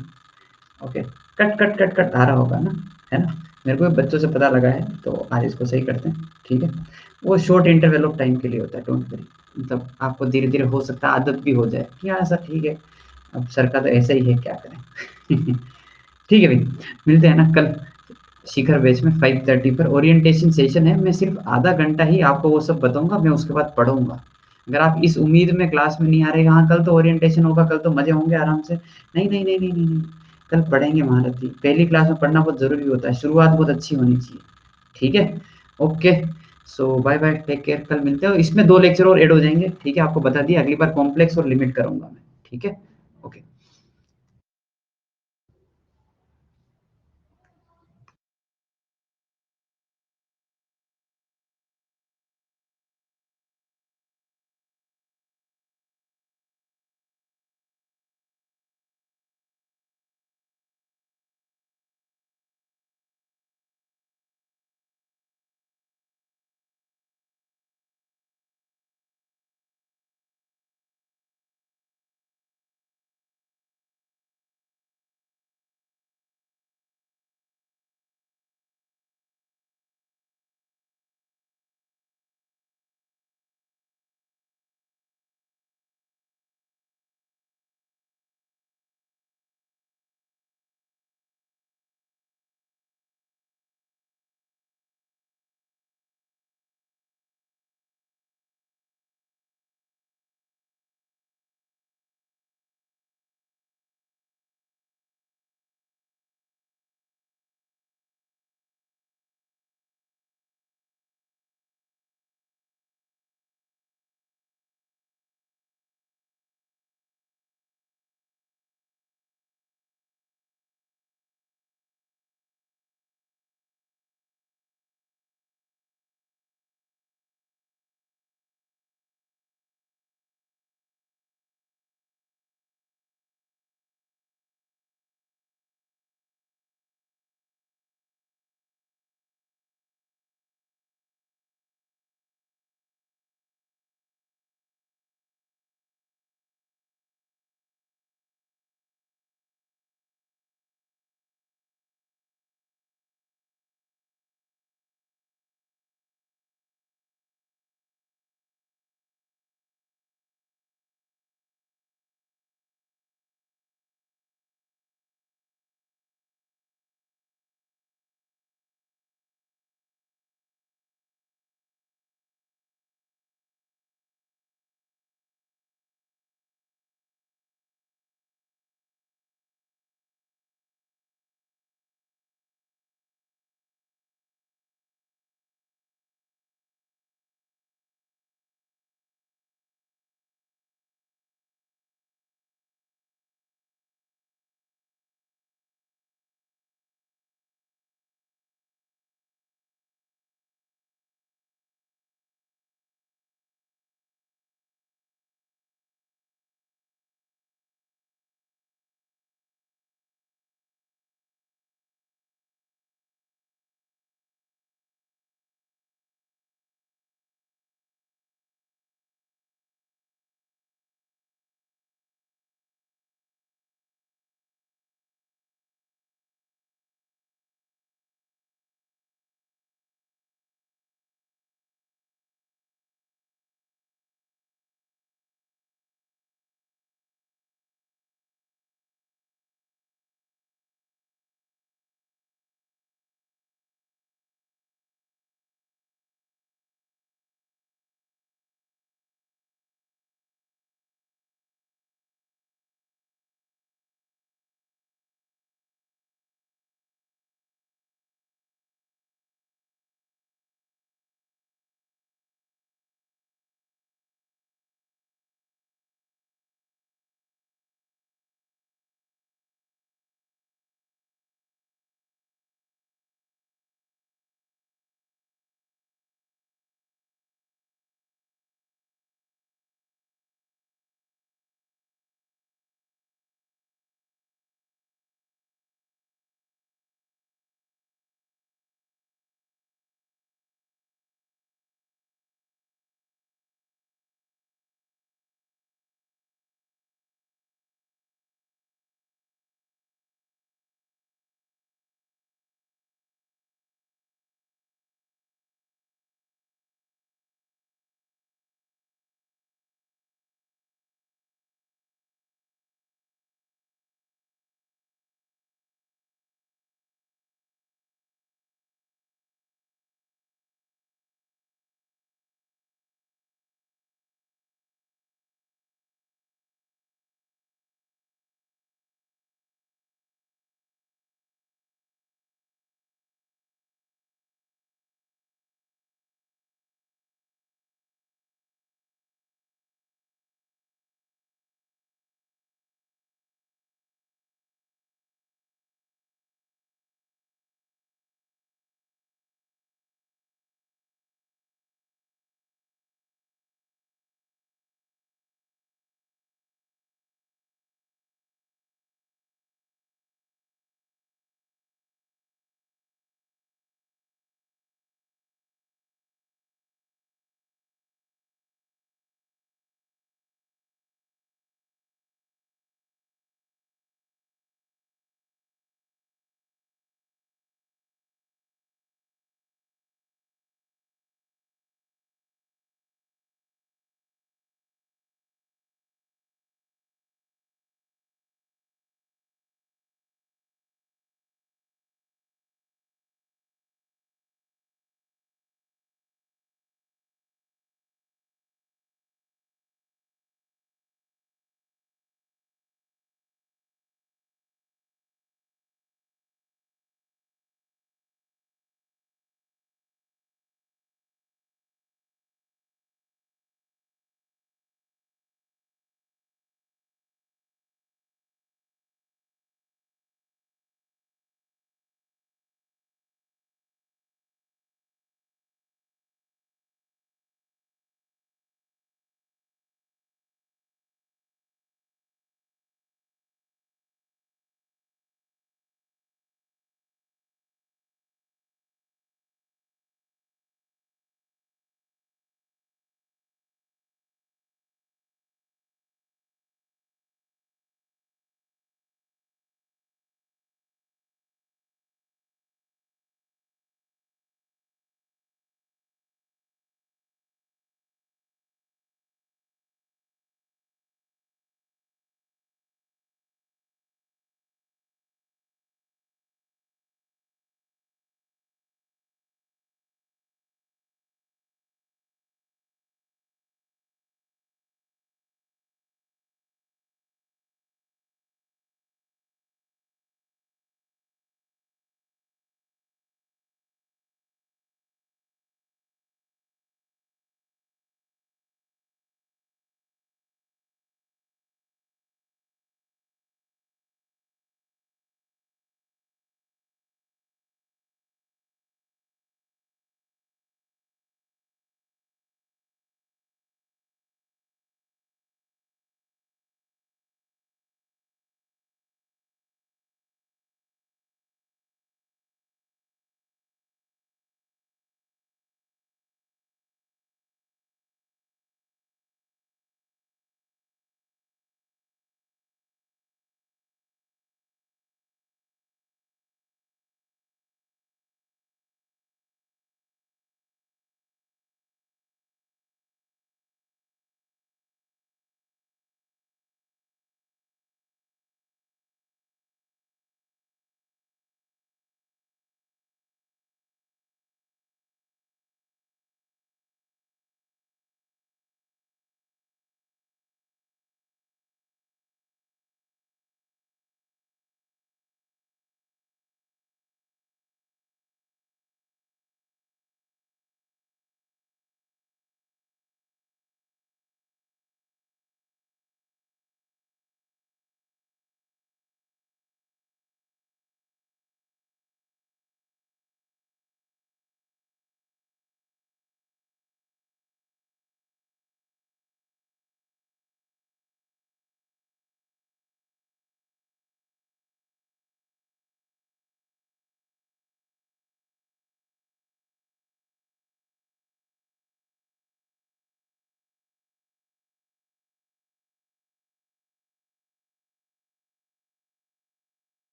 Speaker 1: okay. Cut cut cut cut आ रहा होगा ना, है ना। मेरे को बच्चों से पता लगा है, तो आज इसको सही करते हैं। ठीक है, वो शॉर्ट इंटरवल ऑफ टाइम के लिए होता है, डोंट वरी। मतलब आपको धीरे धीरे हो सकता है आदत भी हो जाए कि हाँ सर ठीक है, अब सर का तो ऐसा ही है, क्या करें। ठीक है भाई, मिलते हैं ना कल शिखर बैच में 5:30 पर। ओरिएंटेशन सेशन है, मैं सिर्फ आधा घंटा ही आपको वो सब बताऊंगा, मैं उसके बाद पढ़ूंगा। अगर आप इस उम्मीद में क्लास में नहीं आ रहे, हाँ कल तो ओरिएंटेशन होगा, कल तो मजे होंगे आराम से, नहीं नहीं नहीं नहीं नहीं नहीं, कल पढ़ेंगे महारथी। पहली क्लास में पढ़ना बहुत जरूरी होता है, शुरुआत बहुत अच्छी होनी चाहिए। ठीक है, ओके। सो बाय बाय, टेक केयर, कल मिलते हो। इसमें 2 लेक्चर और ऐड हो जाएंगे, ठीक है, आपको बता दिया, अगली बार कॉम्प्लेक्स और लिमिट करूंगा मैं। ठीक है।